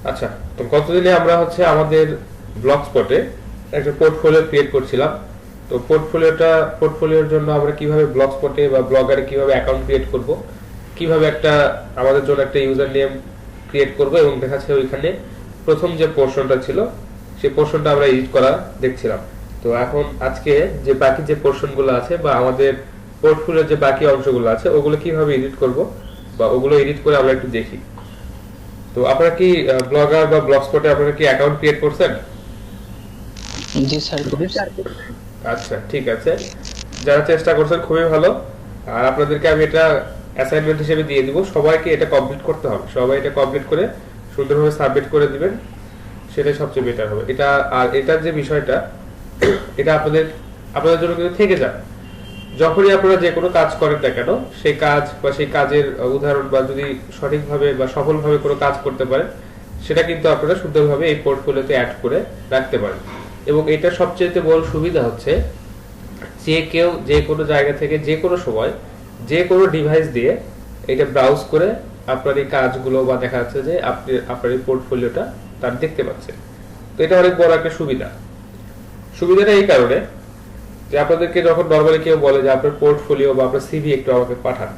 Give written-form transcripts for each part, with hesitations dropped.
আচ্ছা, তো গতদিনে আমরা হচ্ছে আমাদের ব্লগ স্পটে একটা পোর্টফোলিও ক্রিয়েট করছিলাম। তো পোর্টফোলিওর জন্য আমরা কিভাবে ব্লগ স্পটে বা ব্লগারে কিভাবে অ্যাকাউন্ট ক্রিয়েট করব, কিভাবে একটা আমাদের জন্য একটা ইউজার নেম ক্রিয়েট করব, এবং দেখা যাচ্ছে ওইখানে প্রথম যে পোর্শনটা ছিল সেই পোর্শনটা আমরা এডিট করা দেখছিলাম। তো এখন আজকে যে বাকি যে পোর্শনগুলো আছে বা আমাদের পোর্টফোলিওর যে বাকি অংশগুলো আছে ওগুলো কিভাবে এডিট করব বা ওগুলো এডিট করে আমরা একটু দেখি। তো আপনারা কি ব্লগার বা ব্লগ স্পটে আপনারা কি অ্যাকাউন্ট ক্রিয়েট করছেন? জি স্যার, করছি। আচ্ছা, ঠিক আছে। যারা চেষ্টা করছেন খুবই ভালো। আর আপনাদেরকে আমি এটা অ্যাসাইনমেন্ট হিসেবে দিয়ে দিব, সবাইকে এটা কমপ্লিট করতে হবে। সবাই এটা কমপ্লিট করে সুন্দরভাবে সাবমিট করে দিবেন, সেটাই সবচেয়ে বেটার হবে। এটা আর এটার যে বিষয়টা, এটা আপনাদের জন্য কিন্তু থেকে যায়। যখনই আপনারা যে কোনো কাজ করেন না কেন, সেই কাজ বা সেই কাজের উদাহরণ বা যদি সঠিকভাবে বা সফলভাবে কোনো কাজ করতে পারেন, সেটা কিন্তু আপনারা সুন্দরভাবে এই পোর্টফোলিওতে অ্যাড করে রাখতে পারেন। এবং এটা সবচেয়ে বড় সুবিধা হচ্ছে যে কেউ যে কোনো জায়গা থেকে যে কোনো সময় যে কোনো ডিভাইস দিয়ে এটা ব্রাউজ করে আপনার এই কাজগুলো বা দেখা যাচ্ছে যে আপনি আপনার এই পোর্টফোলিওটা তার দেখতে পাচ্ছেন। তো এটা অনেক বড় একটা সুবিধা। সুবিধাটা এই কারণে যে আপনাদেরকে যখন নরমালি কেউ বলে যে আপনার পোর্টফোলিও বা আপনার সিভি একটু আমাকে পাঠান,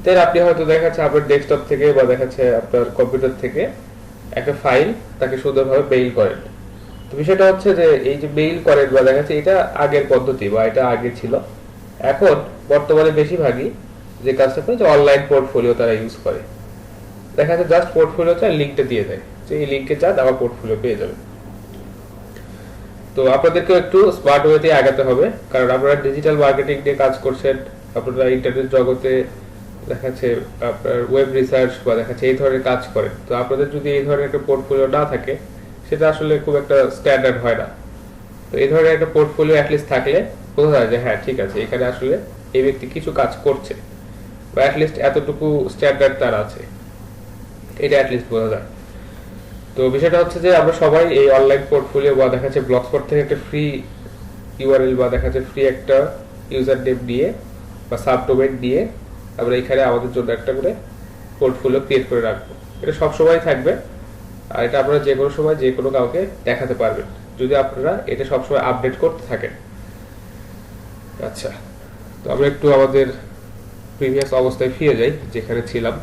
তাই আপনি হয়তো দেখাচ্ছে আপনার ডেস্কটপ থেকে বা দেখাচ্ছে আপনার কম্পিউটার থেকে একটা ফাইল তাকে সুন্দরভাবে মেইল করেন। তো বিষয়টা হচ্ছে যে এই যে মেইল করেন বা দেখাচ্ছে এটা আগের পদ্ধতি বা এটা আগে ছিল। এখন বর্তমানে বেশিরভাগই যে কাজটা করে যে অনলাইন পোর্টফোলিও তারা ইউজ করে। দেখা যাচ্ছে জাস্ট পোর্টফোলিও চায় লিঙ্কটা দিয়ে দেয় যে এই লিঙ্কে চান আমার পোর্টফোলিও পেয়ে যাবেন। তো আপনাদেরকে একটু স্মার্ট ওয়েতে আগাতে হবে, কারণ আপনারা ডিজিটাল মার্কেটিং নিয়ে কাজ করছেন, আপনারা ইন্টারনেট জগতে দেখাচ্ছে আপনার ওয়েব রিসার্চ বা দেখাচ্ছে এই ধরনের কাজ করেন। তো আপনাদের যদি এই ধরনের একটা পোর্টফোলিও না থাকে, সেটা আসলে খুব একটা স্ট্যান্ডার্ড হয় না। তো এই ধরনের একটা পোর্টফোলিও অ্যাটলিস্ট থাকলে বোঝা যায় যে হ্যাঁ ঠিক আছে, এখানে আসলে এই ব্যক্তি কিছু কাজ করছে বা অ্যাটলিস্ট এতটুকু স্ট্যান্ডার্ড তার আছে, এটা অ্যাটলিস্ট বোঝা যায়। তো বিষয়টা হচ্ছে যে আমরা সবাই এই অনলাইন পোর্টফোলিও বা দেখাচ্ছে ব্লগস্পট থেকে একটা ফ্রি ইউআরএল বা দেখাচ্ছে ফ্রি একটা ইউজার নেম দিয়ে বা সাবডোমেইন দিয়ে আমরা এখানে আমাদের জন্য একটা করে পোর্টফোলিও ক্রিয়েট করে রাখবো। এটা সব সময় থাকবে, আর এটা আপনারা যে কোনো সময় যে কোনো কাউকে দেখাতে পারবেন যদি আপনারা এটা সবসময় আপডেট করতে থাকেন। আচ্ছা, তো আমরা একটু আমাদের প্রিভিয়াস অবস্থায় ফিরে যাই যেখানে ছিলাম।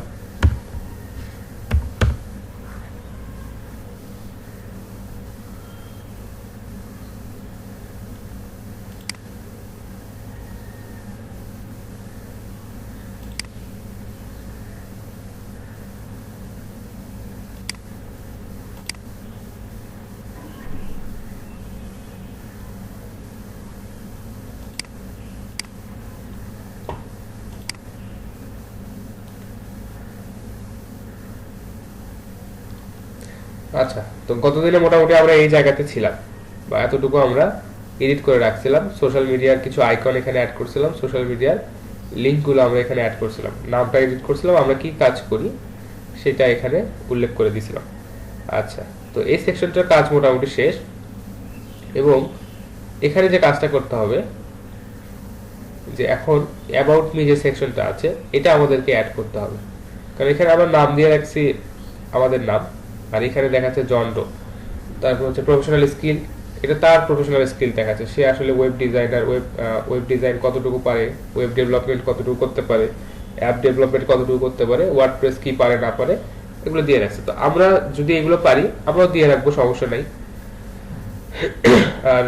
আচ্ছা, তো গতদিনে মোটামুটি আমরা এই জায়গাতে ছিলাম বা এতটুকু আমরা এডিট করে রাখছিলাম। সোশ্যাল মিডিয়ার কিছু আইকন এখানে অ্যাড করছিলাম, সোশ্যাল মিডিয়ার লিঙ্কগুলো আমরা এখানে অ্যাড করছিলাম, নামটা এডিট করছিলাম, আমরা কি কাজ করি সেটা এখানে উল্লেখ করে দিয়েছিলাম। আচ্ছা, তো এই সেকশনটার কাজ মোটামুটি শেষ। এবং এখানে যে কাজটা করতে হবে যে এখন অ্যাবাউট মি যে সেকশনটা আছে এটা আমাদেরকে অ্যাড করতে হবে, কারণ এখানে আমরা নাম দিয়ে রাখছি আমাদের নাম, আর এখানে দেখাচ্ছে জন্ডো, তারপর হচ্ছে প্রফেশনাল স্কিল, এটা তার প্রফেশনাল স্কিল দেখাচ্ছে, সে আসলে ওয়েব ডিজাইনার, ওয়েব ডিজাইন কতটুকু পারে, ওয়েব ডেভেলপমেন্ট কতটুকু করতে পারে, অ্যাপ ডেভেলপমেন্ট কতটুকু করতে পারে, ওয়ার্ডপ্রেস কি পারে না পারে, এগুলো দিয়ে রাখছে। তো আমরা যদি এগুলো পারি আমরাও দিয়ে রাখবো, সমস্যা নাই। আর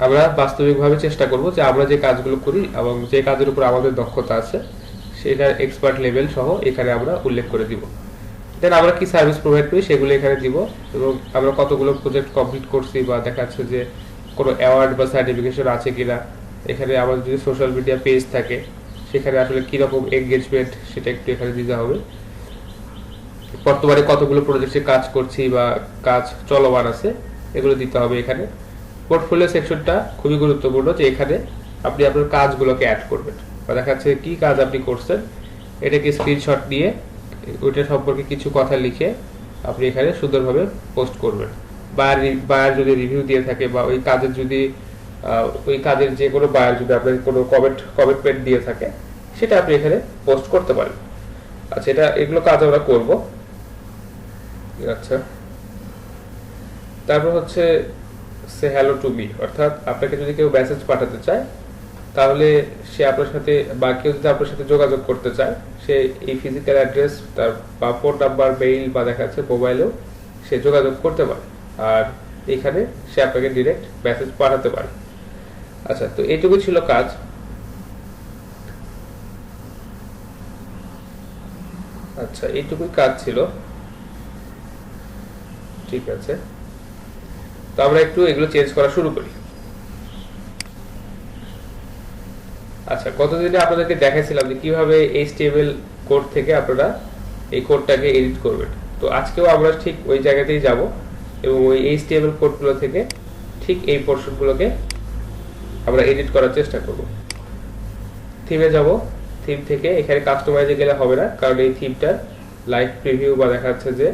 আমরা বাস্তবিকভাবে চেষ্টা করব যে আমরা যে কাজগুলো করি এবং যে কাজের উপর আমাদের দক্ষতা আছে সেটার এক্সপার্ট লেভেল সহ এখানে আমরা উল্লেখ করে দিব। দেন আমরা কি সার্ভিস প্রোভাইড করি সেগুলো এখানে দিব, এবং আমরা কতগুলো প্রজেক্ট কমপ্লিট করছি বা দেখা যাচ্ছে যে কোনো অ্যাওয়ার্ড বা সার্টিফিকেশন আছে কিনা, এখানে আমাদের যদি সোশ্যাল মিডিয়া পেজ থাকে সেখানে আসলে কিরকম এঙ্গেজমেন্ট সেটা একটু এখানে দিতে হবে। বর্তমানে কতগুলো প্রজেক্টে কাজ করছি বা কাজ চলমান আছে এগুলো দিতে হবে এখানে। পোর্টফোলিও সেকশনটা খুবই গুরুত্বপূর্ণ, যে এখানে আপনি আপনার কাজগুলোকে অ্যাড করবেন বা দেখা যাচ্ছে কি কাজ আপনি করছেন এটাকে স্ক্রিনশট নিয়ে ওইটা সম্পর্কে কিছু কথা লিখে আপনি এখানে সুন্দরভাবে পোস্ট করবেন। বায়ার যদি রিভিউ দিয়ে থাকে বা ওই কাজের যদি ওই কাজের যে কোনো বায়ার যদি আপনার কোনো কমিটমেন্ট দিয়ে থাকে সেটা আপনি এখানে পোস্ট করতে পারেন। আচ্ছা, এগুলো কাজ আমরা করব। আচ্ছা, তারপর হচ্ছে সে হ্যালো টু মি, অর্থাৎ আপনাকে যদি কেউ মেসেজ পাঠাতে চায় তাহলে সে আপনার সাথে বা কেউ যদি আপনার সাথে যোগাযোগ করতে চায়, সে এই ফিজিক্যাল অ্যাড্রেস তার বা ফোন নাম্বার, মেইল বা দেখা যাচ্ছে মোবাইলেও সে যোগাযোগ করতে পারে, আর এখানে সে আপনাকে ডিরেক্ট মেসেজ পাঠাতে পারে। আচ্ছা, তো এইটুকু ছিল কাজ। আচ্ছা, এইটুকুই কাজ ছিল, ঠিক আছে। তো আমরা একটু এগুলো চেঞ্জ করা শুরু করি। আচ্ছা, গতদিনে আপনাদেরকে দেখাইছিলাম যে কিভাবে HTML কোড থেকে আপনারা এই কোডটাকে এডিট করবেন। তো আজকেও আমরা ঠিক ওই জায়গাতেই যাব এবং ওই HTML কোডগুলো থেকে ঠিক এই পোর্শনগুলোকে আমরা এডিট করার চেষ্টা করব। থিমে যাব, থিম থেকে এখানে কাস্টমাইজে গেলে হবে না, কারণ এই থিমটার লাইভ প্রিভিউ বা দেখা যাচ্ছে যে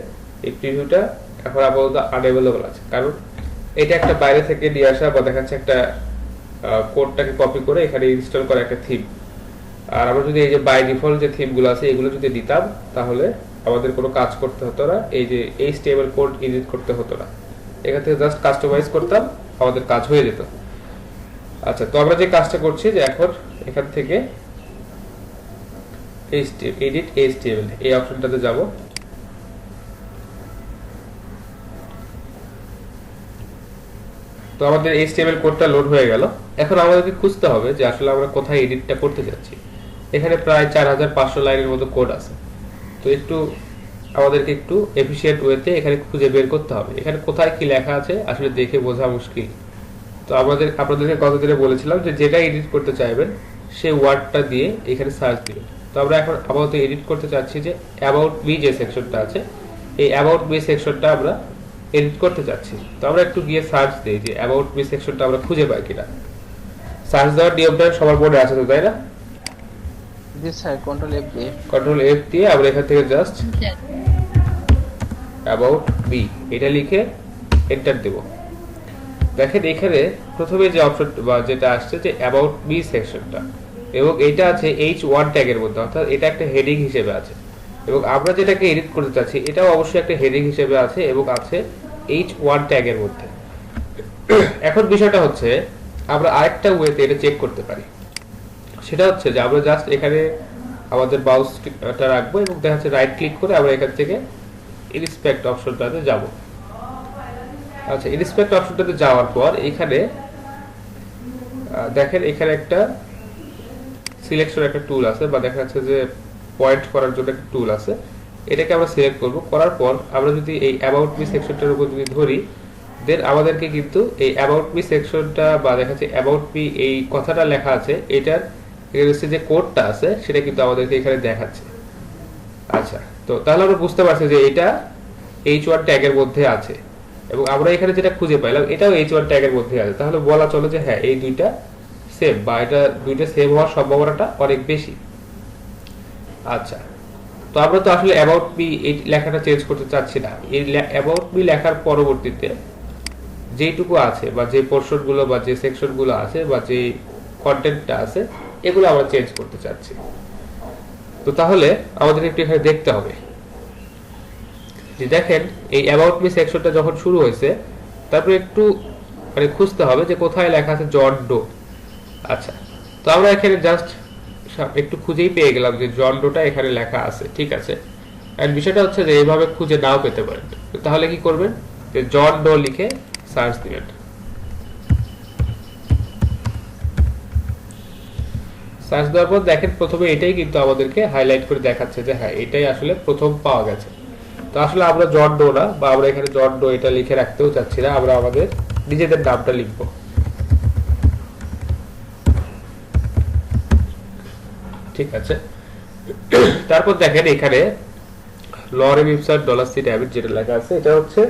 এই প্রিভিউটা এখন আপাতত আনএভেলেবল আছে, কারণ এটা একটা বাইরে থেকে নিয়ে আসা বা দেখা যাচ্ছে একটা কোডটাকে কপি করে এখানে ইনস্টল করা একটা থিম। আর আমরা যদি এই যে বাই ডিফল্ট যে থিমগুলো আছে এগুলো যদি দিতাম তাহলে আমাদের কোনো কাজ করতে হতো না, এই যে HTML কোড এডিট করতে হতো না, এখান থেকে জাস্ট কাস্টমাইজ করতাম, আমাদের কাজ হয়ে যেত। আচ্ছা, তো আমরা যে কাজটা করছি যে এখন এখান থেকে এডিট HTML এই অপশনটাতে যাব। তো আমাদের HTML কোডটা লোড হয়ে গেল। এখন আমাদেরকে খুঁজতে হবে যে আসলে আমরা কোথায় এডিটটা করতে যাচ্ছি। এখানে প্রায় 4500 লাইনের মতো কোড আছে। তো একটু আমাদেরকে একটু এফিশিয়েন্ট ওয়েতে এখানে খুঁজে বের করতে হবে এখানে কোথায় কি লেখা আছে আসলে দেখে বোঝা মুশকিল। তো আপনাদেরকে গতদিনে বলেছিলাম যে যেটা এডিট করতে চাইবেন সেই ওয়ার্ডটা দিয়ে এখানে সার্চ দিবেন। তো আমরা এখন আপাতত এডিট করতে চাচ্ছি যে অ্যাবাউট মি যে সেকশনটা আছে, এই অ্যাবাউট মি সেকশনটা আমরা এডিট করতে চাচ্ছি। তো আমরা একটু গিয়ে সার্চ দেই যে অ্যাবাউট মি সেকশনটা আমরা খুঁজে পাই কিনা। সার্চ দেওয়ার নিয়মটা সবার মনে আছে তো, তাই না? জি স্যার, কন্ট্রোল এফ দিয়ে আমরা এখান থেকে জাস্ট অ্যাবাউট মি এটা লিখে এন্টার দেব। দেখেন এখানে প্রথমে যে অপশন বা যেটা আসছে যে অ্যাবাউট মি সেকশনটা, এবং এটা আছে H1 ট্যাগের মধ্যে, অর্থাৎ এটা একটা হেডিং হিসেবে আছে, এবং আমরা যেটাকে এডিট করতে চাচ্ছি এটাও অবশ্যই একটা হেডিং হিসেবে আছে এবং আছে H1 ট্যাগের মধ্যে। এখন বিষয়টা হচ্ছে আমরা আরেকটা ওয়েতে এটা চেক করতে পারি, সেটা হচ্ছে যে আমরা জাস্ট এখানে আমাদের মাউসটা রাখবো এবং দেখা যাচ্ছে রাইট ক্লিক করে আমরা এখান থেকে ইনস্পেক্ট অপশনটাতে যাব। আচ্ছা, ইনস্পেক্ট অপশনটাতে যাওয়ার পর এখানে দেখেন এখানে একটা সিলেকশন একটা টুল আছে বা দেখা যাচ্ছে যে পয়েন্ট করার জন্য একটা টুল আছে, এটাকে আমরা সিলেক্ট করব। করার পর আমরা যদি এই অ্যাবাউট মি সেকশনটার উপর যদি ধরি, দেন আমাদেরকে কিন্তু এই অ্যাবাউট মি সেকশনটা বা দেখা যাচ্ছে অ্যাবাউট মি এই কথাটা লেখা আছে এটার যে কোডটা আছে সেটা কিন্তু আমাদেরকে এখানে দেখাচ্ছে। আচ্ছা, তো তাহলে আমরা বুঝতে পারছি যে এটা H1 ট্যাগের মধ্যে আছে এবং আমরা এখানে যেটা খুঁজে পাইলাম এটাও H1 ট্যাগের মধ্যে আছে, তাহলে বলা চলে যে হ্যাঁ এই দুইটা সেম বা এটা দুইটা সেম হওয়ার সম্ভাবনাটা অনেক বেশি। আচ্ছা, তো আমরা তো আসলে অ্যাবাউট মি এই লেখাটা চেঞ্জ করতে চাচ্ছি না। এই অ্যাবাউট মি লেখার পরবর্তীতে যেটুকু আছে বা যে পোরশনগুলো বা যে সেকশনগুলো আছে বা যে কন্টেন্টটা আছে এগুলো আমরা চেঞ্জ করতে চাচ্ছি। তো তাহলে আমাদের একটু এখানে দেখতে হবে যে দেখেন এই অ্যাবাউট মি সেকশনটা যখন শুরু হয়েছে তারপরে একটু মানে খুঁজতে হবে যে কোথায় লেখা আছে জন ডো। আচ্ছা, তো আমরা এখানে জাস্ট একটু খুঁজেই পেয়ে গেলাম যে জন ডোটা এখানে লেখা আছে, ঠিক আছে। এন্ড বিষয়টা হচ্ছে যে এইভাবে খুঁজে নাও পেতে পারেন, তাহলে কি করবেন যে জন ডো লিখে সার্চ দিবেন। সার্চ দেওয়ার পর দেখেন প্রথমে এটাই কিন্তু আমাদেরকে হাইলাইট করে দেখাচ্ছে যে হ্যাঁ এটাই আসলে প্রথম পাওয়া গেছে। তো আসলে আমরা জন ডো না বা আমরা এখানে জন ডো এটা লিখে রাখতেও চাচ্ছি না, আমরা আমাদের নিজেদের নামটা লিখবো। ঠিক আছে, তারপর দেখেন এখানে লরেম ইপসার $C ডেবিট যেটা লেখা আছে এটা হচ্ছে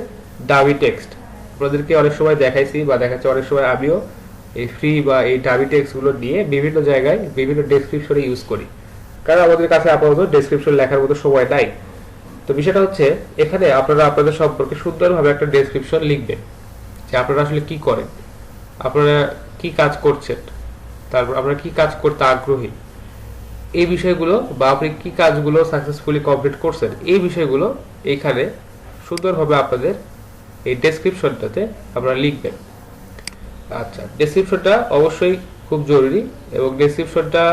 ডামি টেক্সট। আপনাদেরকে অনেক সময় দেখাইছি বা দেখাচ্ছি, অনেক সময় আমিও এই ফ্রি বা এই ডামি টেক্সট গুলো নিয়ে বিভিন্ন জায়গায় বিভিন্ন ডেসক্রিপশনে ইউজ করি, কারণ আমাদের কাছে আপাতত ডেসক্রিপশন লেখার মতো সময় নাই। তো বিষয়টা হচ্ছে এখানে আপনারা আপনাদের সম্পর্কে সুন্দরভাবে একটা ডেসক্রিপশন লিখবেন যে আপনারা আসলে কি করেন, আপনারা কি কাজ করছেন, তারপর আপনারা কি কাজ করতে আগ্রহী, এই বিষয়গুলো বা আপনি কি কাজগুলো সাকসেসফুলি কমপ্লিট করছেন এই বিষয়গুলো এখানে সুন্দরভাবে আপনাদের এই ডেসক্রিপশনটাতে আপনারা লিখবেন। আচ্ছা, ডেসক্রিপশনটা অবশ্যই খুব জরুরি, এবং ডেসক্রিপশনটা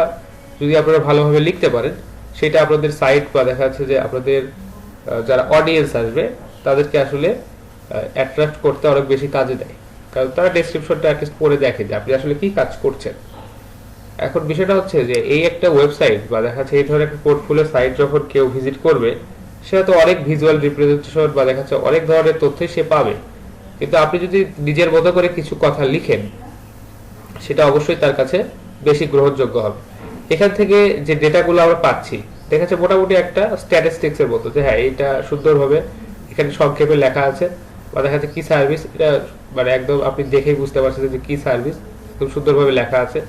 যদি আপনারা ভালোভাবে লিখতে পারেন সেটা আপনাদের সাইট বা দেখা যাচ্ছে যে আপনাদের যারা অডিয়েন্স আসবে তাদেরকে আসলে অ্যাট্রাক্ট করতে অনেক বেশি কাজে দেয়, কারণ তারা ডেসক্রিপশনটা অ্যাটলিস্ট পড়ে দেখে যে আপনি আসলে কি কাজ করছেন। এখন বিষয়টা হচ্ছে যে এই একটা ওয়েবসাইট বা দেখা যাচ্ছে এই ধরনের একটা পোর্টফোলিও সাইট যখন কেউ ভিজিট করবে, সেটা তো অনেক ভিজুয়াল রিপ্রেজেন্টেশন বা দেখা যাচ্ছে অনেক ধরনের তথ্যই সে পাবে, কিন্তু আপনি যদি নিজের মতো করে কিছু কথা লিখেন সেটা অবশ্যই তার কাছে বেশি গ্রহণযোগ্য হবে। এখান থেকে যে ডেটাগুলো আমরা পাচ্ছি দেখা যাচ্ছে মোটামুটি একটা স্ট্যাটিস্টিক্স এর মতো, যে হ্যাঁ এটা সুন্দরভাবে এখানে সংক্ষেপে লেখা আছে, বা দেখা যাচ্ছে কি সার্ভিস, এটা মানে একদম আপনি দেখেই বুঝতে পারছেন যে কি সার্ভিস, খুব সুন্দরভাবে লেখা আছে।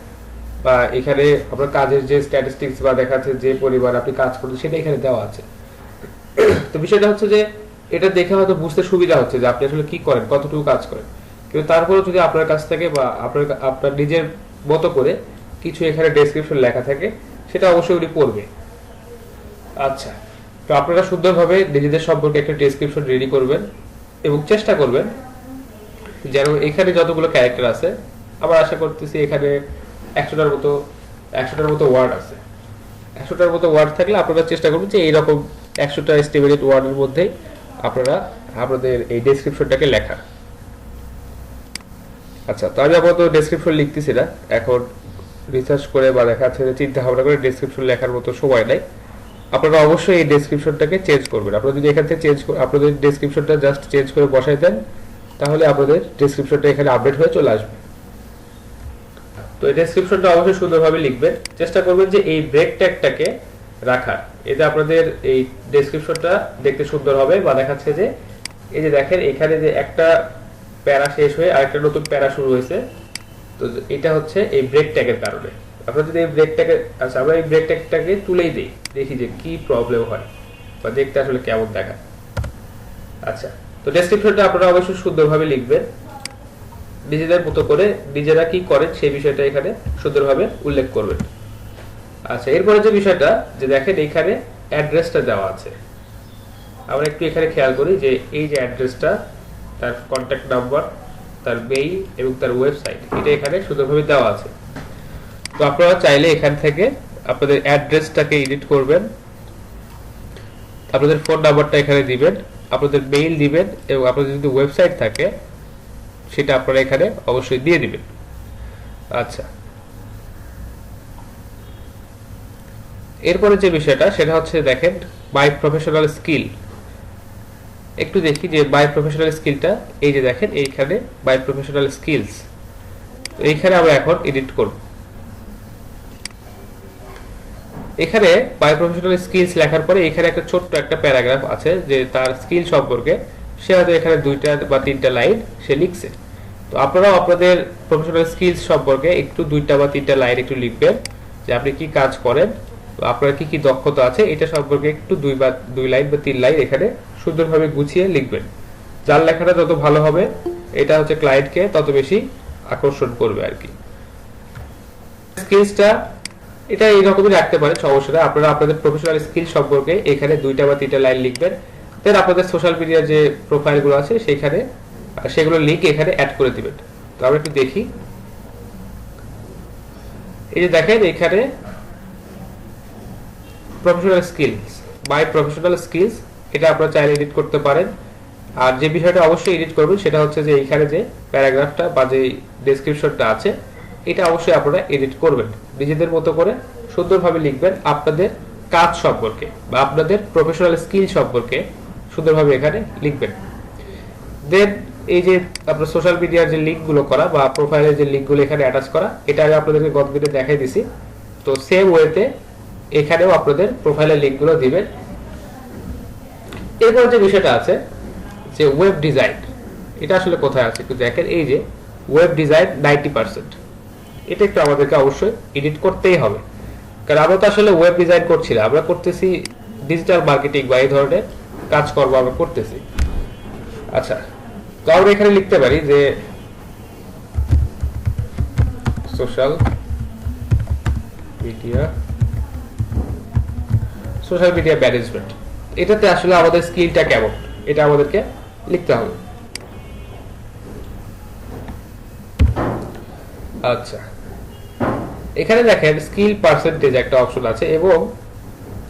বা এখানে আপনার কাজের যে স্ট্যাটিস্টিক্স বা দেখা যাচ্ছে যে পরিমাণ আপনি কাজ করছেন সেটা এখানে দেওয়া আছে। তো বিষয়টা হচ্ছে যে এটা দেখে হয়তো বুঝতে সুবিধা হচ্ছে যে আপনি আসলে কি করেন, কতটুকু কাজ করেন, কিন্তু তারপরেও যদি আপনার কাছ থেকে বা আপনার নিজের মতো করে কিছু এখানে ডেসক্রিপশন লেখা থাকে সেটা অবশ্যই উনি পড়বে। আচ্ছা, তো আপনারা সুন্দরভাবে নিজেদের সম্পর্কে একটা ডেসক্রিপশন রেডি করবেন এবং চেষ্টা করবেন যেন এখানে যতগুলো ক্যারেক্টার আছে, আমরা আশা করতেছি এখানে 100টার মতো ওয়ার্ড আছে। 100টার মতো ওয়ার্ড থাকলে আপনারা চেষ্টা করবেন যে এইরকম 100টা এস্টিমেটেড ওয়ার্ডের মধ্যে আপনারা আপনাদের এই ডেসক্রিপশনটাকে লেখা। আচ্ছা, তো আমি আপাতত ডেসক্রিপশন লিখতেছি না, এখন রিসার্চ করে বা দেখা যাচ্ছে চিন্তা ভাবনা করে ডেসক্রিপশন লেখার মতো সময় নাই। আপনারা অবশ্যই এই ডেসক্রিপশনটাকে চেঞ্জ করবেন। আপনারা যদি এখান থেকে আপনাদের ডেসক্রিপশনটা জাস্ট চেঞ্জ করে বসাই দেন, তাহলে আপনাদের ডেসক্রিপশনটা এখানে আপডেট হয়ে চলে আসবে। তো এই ডেসক্রিপশনটা অবশ্যই সুন্দরভাবে লিখবেন, চেষ্টা করবেন যে এই ব্রেক ট্যাগটাকে রাখার, এতে আপনাদের এই ডেসক্রিপশনটা দেখতে সুন্দর হবে। বা দেখাচ্ছে যে এই যে দেখেন এখানে যে একটা প্যারা শেষ হয়ে আরেকটা নতুন প্যারা শুরু হয়েছে, তো এটা হচ্ছে এই ব্রেক ট্যাগের কারণে। আপনারা যদি এই ব্রেক ট্যাগের, আচ্ছা আমরা এই ব্রেক ট্যাগটাকে তুলেই দিই, দেখি যে কি প্রবলেম হয় বা দেখতে আসলে কেমন দেখায়। আচ্ছা, তো ডেসক্রিপশনটা আপনারা অবশ্যই সুন্দরভাবে লিখবেন, নিজেদের মতো করে নিজেরা কি করেন সেই বিষয়টা এখানে সুন্দরভাবে উল্লেখ করবেন। আচ্ছা, এরপরে যে বিষয়টা যে দেখেন এখানে অ্যাড্রেসটা দেওয়া আছে, আমরা একটু এখানে খেয়াল করি যে এই যে অ্যাড্রেসটা, তার কন্ট্যাক্ট নাম্বার, তার মেইল এবং তার ওয়েবসাইট, এটা এখানে সুন্দরভাবে দেওয়া আছে। তো আপনারা চাইলে এখান থেকে আপনাদের অ্যাড্রেসটাকে এডিট করবেন, আপনাদের ফোন নাম্বারটা এখানে দিবেন, আপনাদের মেইল দিবেন, এবং আপনাদের যদি ওয়েবসাইট থাকে সেটা আপনারা এখানে অবশ্যই দিয়ে দিবেন। আচ্ছা, এরপরে যে বিষয়টা সেটা হচ্ছে দেখেন বাই প্রফেশনাল স্কিল। একটু দেখি যে বাই প্রফেশনাল স্কিলটা, এই যে দেখেন এইখানে বাই প্রফেশনাল স্কিলস, তো এইখানে আমরা এখন এডিট করব। এখানে বাই প্রফেশনাল স্কিলস লেখার পরে এখানে একটা ছোট্ট একটা প্যারাগ্রাফ আছে যে তার স্কিল সম্পর্কে, সে হয়তো এখানে 2টা বা 3টা লাইন সে লিখছে। তো আপনারাও আপনাদের প্রফেশনাল স্কিলস সম্পর্কে একটু 2টা বা 3টা লাইন একটু লিখবেন, যে আপনি কি কাজ করেন, আপনার কি কি দক্ষতা আছে, এটা সম্পর্কে একটু 2 লাইন বা 3 লাইন এখানে সুন্দরভাবে গুছিয়ে লিখবেন। যার লেখাটা যত ভালো হবে এটা হচ্ছে ক্লায়েন্টকে তত বেশি আকর্ষণ করবে আর কি। স্কিলসটা এটা এইরকমই রাখতে পারেন, সমস্যা নেই। আপনারা আপনাদের প্রফেশনাল স্কিল সম্পর্কে এখানে 2টা বা 3টা লাইন লিখবেন, দেন আপনাদের সোশ্যাল মিডিয়ার যে প্রোফাইলগুলো আছে সেখানে সেগুলো লিংক এখানে অ্যাড করে দিবেন। তো আমরা একটু দেখি, এই যে দেখেন এখানে professional skills, by professional skills, এটা আপনারা চাইলে এডিট করতে পারেন। আর যে বিষয়টা অবশ্যই এডিট করবেন সেটা হচ্ছে যে এখানে যে প্যারাগ্রাফটা বা যে ডেসক্রিপশনটা আছে এটা অবশ্যই আপনারা এডিট করবেন, নিজেদের মতো করে সুন্দরভাবে লিখবেন আপনাদের কাজ সম্পর্কে বা আপনাদের প্রফেশনাল স্কিল সম্পর্কে সুন্দরভাবে এখানে লিখবেন। দেন এই যে আপনার সোশ্যাল মিডিয়ার যে লিঙ্কগুলো করা বা প্রোফাইলের যে লিঙ্কগুলো এখানে অ্যাটাচ করা, এটা আমি আপনাদেরকে গত ভিডিওতে দেখাই দিছি। তো সেম ওয়েতে এখানেও আপনাদের প্রোফাইলের লিঙ্কগুলো দিবেন। এরপর যে বিষয়টা আছে যে ওয়েব ডিজাইন, এটা আসলে কোথায় আছে একটু দেখেন, এই যে ওয়েব ডিজাইন 90%, এটা একটু আমাদেরকে অবশ্যই এডিট করতেই হবে, কারণ আমরা তো আসলে ওয়েব ডিজাইন করছি না, আমরা করতেছি ডিজিটাল মার্কেটিং বা এই ধরনের কাজকর্ম আমরা করতেছি। আচ্ছা, তো আমরা এখানে লিখতে পারি যে সোশ্যাল মিডিয়া ম্যানেজমেন্ট, এটাতে আসলে আমাদের স্কিলটা কেমন, এটা আমাদেরকে লিখতে হবে। আচ্ছা, এখানে দেখেন স্কিল পার্সেন্টেজ একটা অপশন আছে এবং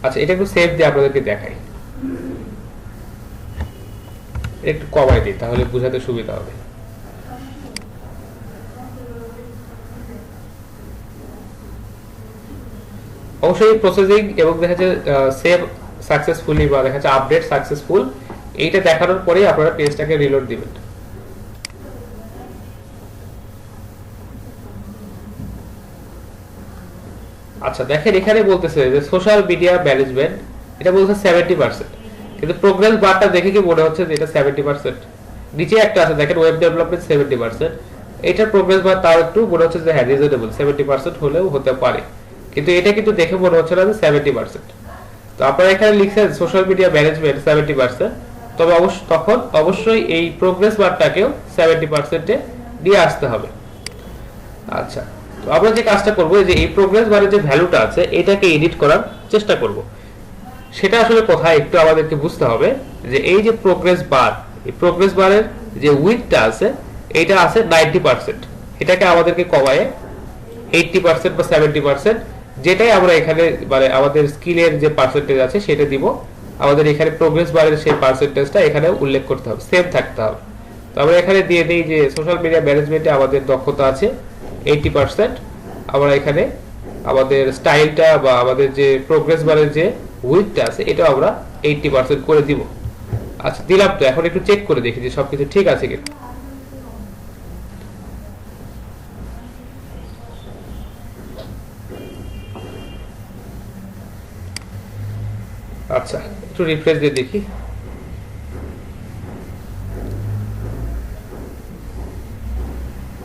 আচ্ছা এটা একটু সেভ দিয়ে আপনাদেরকে দেখাই, একটু কমাই দিই তাহলে বোঝাতে সুবিধা হবে। অবশ্যই প্রসেসিং এবং দেখা যাচ্ছে সেভ সাকসেসফুলি বা দেখা যাচ্ছে আপডেট সাকসেসফুল, এইটা দেখানোর পরেই আপনারা পেজটাকে রিলোড দিবেন। আচ্ছা দেখেন এখানে বলতেছে যে সোশ্যাল মিডিয়া ম্যানেজমেন্ট, এটা বলছে 70%, কিন্তু প্রোগ্রেস বারটা দেখে কি মনে হচ্ছে যে এটা 70%? নিচে একটা আছে দেখেন ওয়েব ডেভেলপমেন্ট 70%, এটার প্রোগ্রেস বার তাও একটু মনে হচ্ছে যে হ্যাঁ রিজনেবল, 70% হলেও হতে পারে, কিন্তু এটা কিন্তু দেখে মনে হচ্ছে না যে 70%। তো আপনারা এখানে লিখছেন সোশ্যাল মিডিয়া ম্যানেজমেন্ট 70%, তবে তখন অবশ্যই এই প্রোগ্রেস বারটাকেও 70%-এ নিয়ে আসতে হবে। আচ্ছা, তো আমরা যে কাজটা করব যে এই প্রোগ্রেস বারের যে ভ্যালুটা আছে এটাকে এডিট করার চেষ্টা করব। সেটা আসলে কোথায় একটু আমাদেরকে বুঝতে হবে যে এই যে প্রোগ্রেস বার, এই প্রোগ্রেস বারের যে উইডথটা আছে এটা আছে 90%, এটাকে আমাদেরকে কমায় 80% বা 70%, যেটাই আমরা এখানে মানে আমাদের স্কিলের যে পার্সেন্টেজ আছে সেটা দিব। আমাদের এখানে প্রোগ্রেস বারের সেই পার্সেন্টেজটা এখানে উল্লেখ করতে হবে, সেম থাকতে হবে। তো আমরা এখানে দিয়ে দেই যে সোশ্যাল মিডিয়া ম্যানেজমেন্টে আমাদের দক্ষতা আছে 80%, আমরা এখানে আমাদের স্টাইলটা বা আমাদের যে প্রোগ্রেস বারের যে উইডথটা আছে এটা আমরা 80% করে দিব। আচ্ছা দিলাম, তো এখন একটু চেক করে দেখি যে সবকিছু ঠিক আছে কিনা। আচ্ছা একটু রিফ্রেশ দিয়ে দেখি।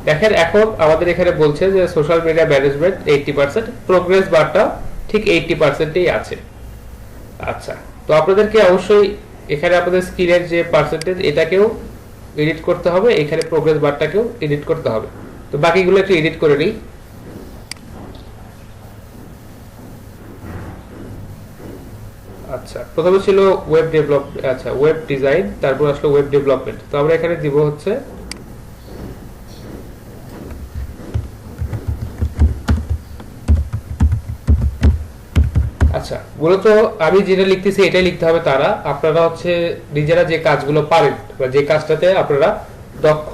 দেখেন এখন আমাদের এখানে বলছে যে সোশ্যাল মিডিয়া ম্যানেজমেন্ট 80%, প্রোগ্রেস বারটা ঠিক 80%-এই আছে। আচ্ছা, তো আপনাদেরকে অবশ্যই এখানে আপনাদের স্কিলের যে পার্সেন্টেজ এটাকেও এডিট করতে হবে, এখানে প্রোগ্রেস বারটাকেও এডিট করতে হবে। তো বাকিগুলো একটু এডিট করে নিই। আচ্ছা প্রথমে ছিল ওয়েব ডেভেলপমেন্ট, আচ্ছা ওয়েব ডিজাইন, তারপর আসলে ওয়েব ডেভেলপমেন্ট। তো আমরা এখানে দিব হচ্ছে আচ্ছা মূলত আমি যেটা লিখতেছি এটাই লিখতে হবে তারা, আপনারা হচ্ছে নিজেরা যে কাজগুলো পারেন বা যে কাজটাতে আপনারা দক্ষ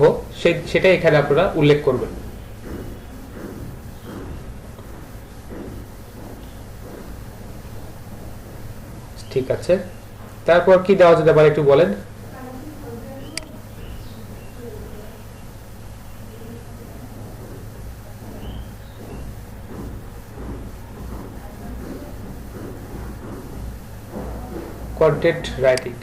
সেটা এখানে আপনারা উল্লেখ করবেন। ঠিক আছে, তারপর কি দেওয়া যেতে পারে একটু বলেন। কন্টেন্ট রাইটিং,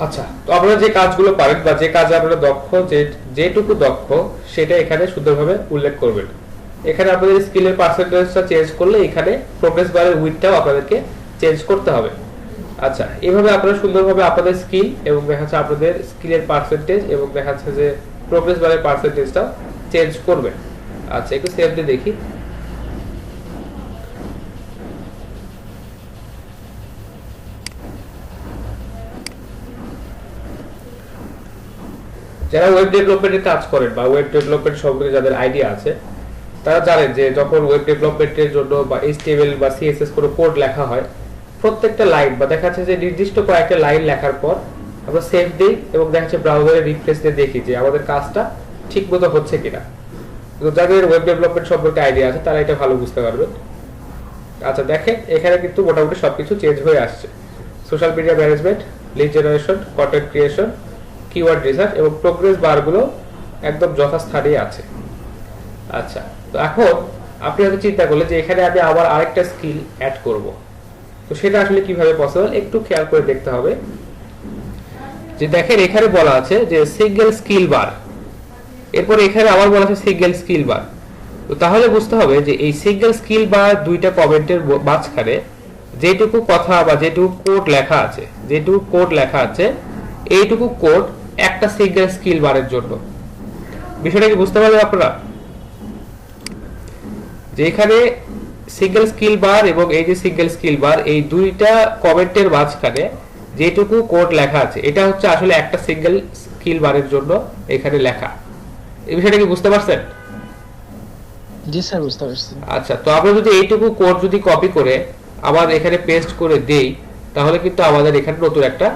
আচ্ছা তো আপনারা যে কাজগুলো পারেন বা যে কাজে আপনারা দক্ষ, যেটুকু দক্ষ সেটা এখানে সুন্দরভাবে উল্লেখ করবেন। এখানে আপনাদের স্কিলের পার্সেন্টেজটা চেঞ্জ করলে এখানে প্রোগ্রেস বারের উইডথটাও আপনাদেরকে চেঞ্জ করতে হবে। আচ্ছা এইভাবে আপনারা সুন্দরভাবে আপনাদের স্কিল এবং দেখা যাচ্ছে আপনাদের স্কিলের পার্সেন্টেজ এবং দেখা যাচ্ছে যে প্রোগ্রেস বারের পার্সেন্টেজটা চেঞ্জ করবেন। আচ্ছা একটু সেভ দিয়ে দেখি। যারা ওয়েব ডেভেলপমেন্টের কাজ করেন বা ওয়েব ডেভেলপমেন্ট সম্পর্কে যাদের আইডিয়া আছে তারা জানেন যে যখন ওয়েব ডেভেলপমেন্টের জন্য বা HTML বা CSS কোনো কোড লেখা হয়, প্রত্যেকটা লাইন বা দেখা যাচ্ছে যে নির্দিষ্ট কয়েকটা লাইন লেখার পর আমরা সেভ দিই এবং দেখা যাচ্ছে ব্রাউজারে রিফ্রেশ দিয়ে দেখি যে আমাদের কাজটা ঠিকমতো হচ্ছে কিনা। তো যাদের ওয়েব ডেভেলপমেন্ট সম্পর্কে আইডিয়া আছে তারা এটা ভালো বুঝতে পারবেন। আচ্ছা দেখেন এখানে কিন্তু মোটামুটি সবকিছু চেঞ্জ হয়ে আসছে। Social media management, lead generation, content creation, keyword research এবং প্রোগ্রেস বারগুলো একদম যথাস্থানে আছে। আচ্ছা, তো এখন আপনি হয়তো চিন্তা করলেন যে এখানে আমি আবার আরেকটা স্কিল অ্যাড করব, তো সেটা আসলে কিভাবে পসিবল একটু খেয়াল করে দেখতে হবে। যে দেখেন এখানে বলা আছে যে সিঙ্গেল স্কিল বার, এরপর এখানে আবার বলা আছে সিঙ্গেল স্কিল বার। তো তাহলে বুঝতে হবে যে এই সিঙ্গেল স্কিল বার দুইটা কমেন্টের মাঝখানে যেটুকু কথা বা যেটুকু কোড লেখা আছে এইটুকু কোড একটা সিঙ্গেল স্কিল বারের জন্য। বিষয়টা কি বুঝতে পারলেন আপনারা? যে এখানে সিঙ্গেল স্কিল বার এবং এই যে সিঙ্গেল স্কিল বার এই দুইটা কমেন্টের মাঝখানে যেটুকু কোড লেখা আছে এটা হচ্ছে আসলে একটা সিঙ্গেল স্কিল বারের জন্য এখানে লেখা। এই বিষয়টা কি বুঝতে পারছেন? জি স্যার, বুঝতে পারছি। আচ্ছা, তো আমরা যদি এইটুকু কোড যদি কপি করে আবার এখানে পেস্ট করে দেই তাহলে কিন্তু আমাদের এখানে নতুন একটা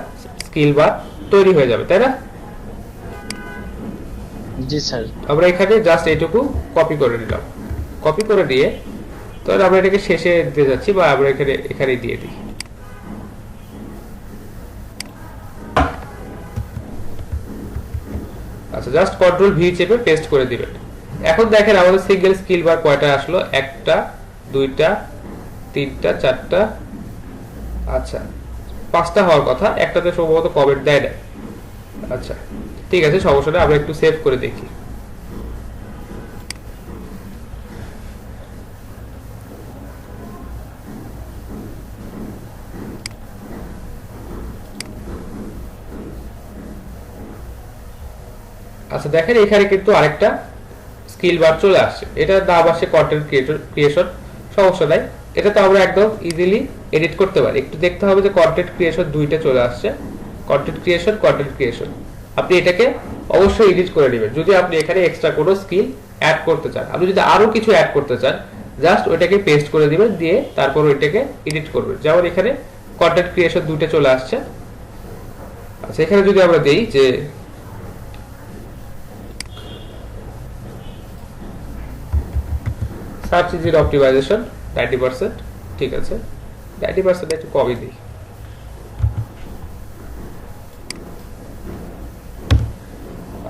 স্কিল বার তৈরি হয়ে যাবে, তাই না? জি স্যার। আমরা এখানে জাস্ট এইটুকু কপি করে নিলাম, কপি করে দিয়ে তাহলে আমরা এটাকে শেষে দিয়ে যাচ্ছি বা আমরা এখানে দিয়ে দিই। আচ্ছা, জাস্ট কন্ট্রোল ভি চেপে পেস্ট করে দিবেন। এখন দেখেন আমাদের সিঙ্গেল স্কিল বার কয়টা আসলো, একটা, দুইটা, তিনটা, চারটা, আচ্ছা পাঁচটা হওয়ার কথা, একটাতে সম্ভবত কমেন্ট দেয় না। আচ্ছা ঠিক আছে, সমস্যা নেই, আমরা একটু সেভ করে দেখি। আচ্ছা দেখেন এখানে কিন্তু আরেকটা স্কিল বার চলে আসছে, এটা নাম আসছে কন্টেন্ট ক্রিয়েশন। সমস্যা নাই, এটা তো আমরা একদম ইজিলি এডিট করতে পারি। একটু দেখতে হবে যে কন্টেন্ট ক্রিয়েশন দুইটা চলে আসছে, কন্টেন্ট ক্রিয়েশন। আপনি এটাকে অবশ্যই এডিট করে নেবেন যদি আপনি এখানে এক্সট্রা কোনো স্কিল অ্যাড করতে চান। আপনি যদি আরো কিছু অ্যাড করতে চান জাস্ট ওইটাকে পেস্ট করে দিবেন, দিয়ে তারপর ওইটাকে এডিট করবেন। যেমন এখানে কন্টেন্ট ক্রিয়েশন দুইটা চলে আসছে। আচ্ছা এখানে যদি আমরা দেই যে সার্চ ইঞ্জিন অপটিমাইজেশন 90%, ঠিক আছে 90% একটু কমই দিই।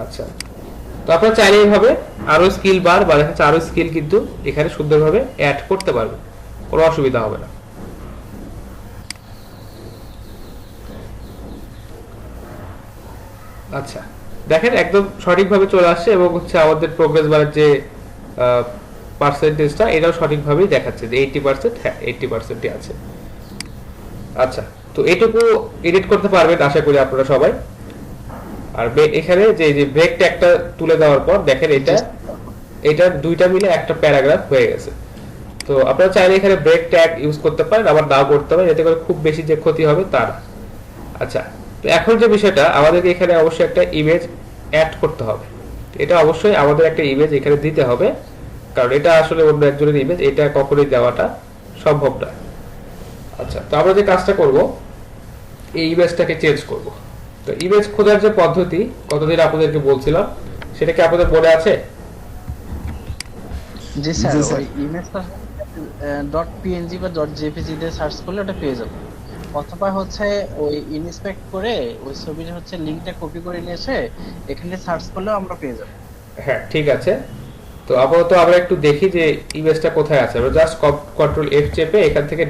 আচ্ছা, তো আপনারা চাইলে এইভাবে আরো স্কিল বার বা দেখা যাচ্ছে আরো স্কিল কিন্তু এখানে সুন্দরভাবে অ্যাড করতে পারবেন, কোনো অসুবিধা হবে না। আচ্ছা দেখেন একদম সঠিকভাবে চলে আসছে এবং হচ্ছে আমাদের প্রোগ্রেস বারের যে পার্সেন্টেজটা এটাও সঠিকভাবেই দেখাচ্ছে যে 80%, হ্যাঁ 80%ই আছে। আচ্ছা, তো এটুকু এডিট করতে পারবেন আশা করি আপনারা সবাই। আর এখানে যে ব্রেক ট্যাগটা তুলে দেওয়ার পর দেখেন এটা দুইটা মিলে একটা প্যারাগ্রাফ হয়ে গেছে। তো আপনারা চাইলে এখানে ব্রেক ট্যাগ ইউজ করতে পারেন, আবার নাও করতে পারেন, এতে করে খুব বেশি যে ক্ষতি হবে তা না। আচ্ছা, তো এখন যে বিষয়টা আমাদেরকে এখানে অবশ্যই একটা ইমেজ অ্যাড করতে হবে। এটা অবশ্যই আমাদের একটা ইমেজ এখানে দিতে হবে, কারণ এটা আসলে অন্য একজনের ইমেজ, এটা কখনোই দেওয়াটা সম্ভব না। আচ্ছা, তো আমরা যে কাজটা করব এই ইমেজটাকে চেঞ্জ করব। তো ইমেজ খোঁজার যে পদ্ধতি কতদিন আপনাদেরকে বলছিলাম সেটা কি আপনাদের মনে আছে? জি স্যার, ওই ইমেজটা .png বা .jpg দিয়ে সার্চ করলে ওটা পেয়ে যাবে, অথবা হচ্ছে ওই ইনস্পেক্ট করে ওই ছবির হচ্ছে লিংকটা কপি করে নিয়ে এসে এখানে সার্চ করলেও আমরা পেয়ে যাব। হ্যাঁ ঠিক আছে, তো আপাতত আমরা একটু দেখি যে ইমেজটা কোথায় আছে। আমরা জাস্ট কন্ট্রোল এফ চেপে এখান থেকে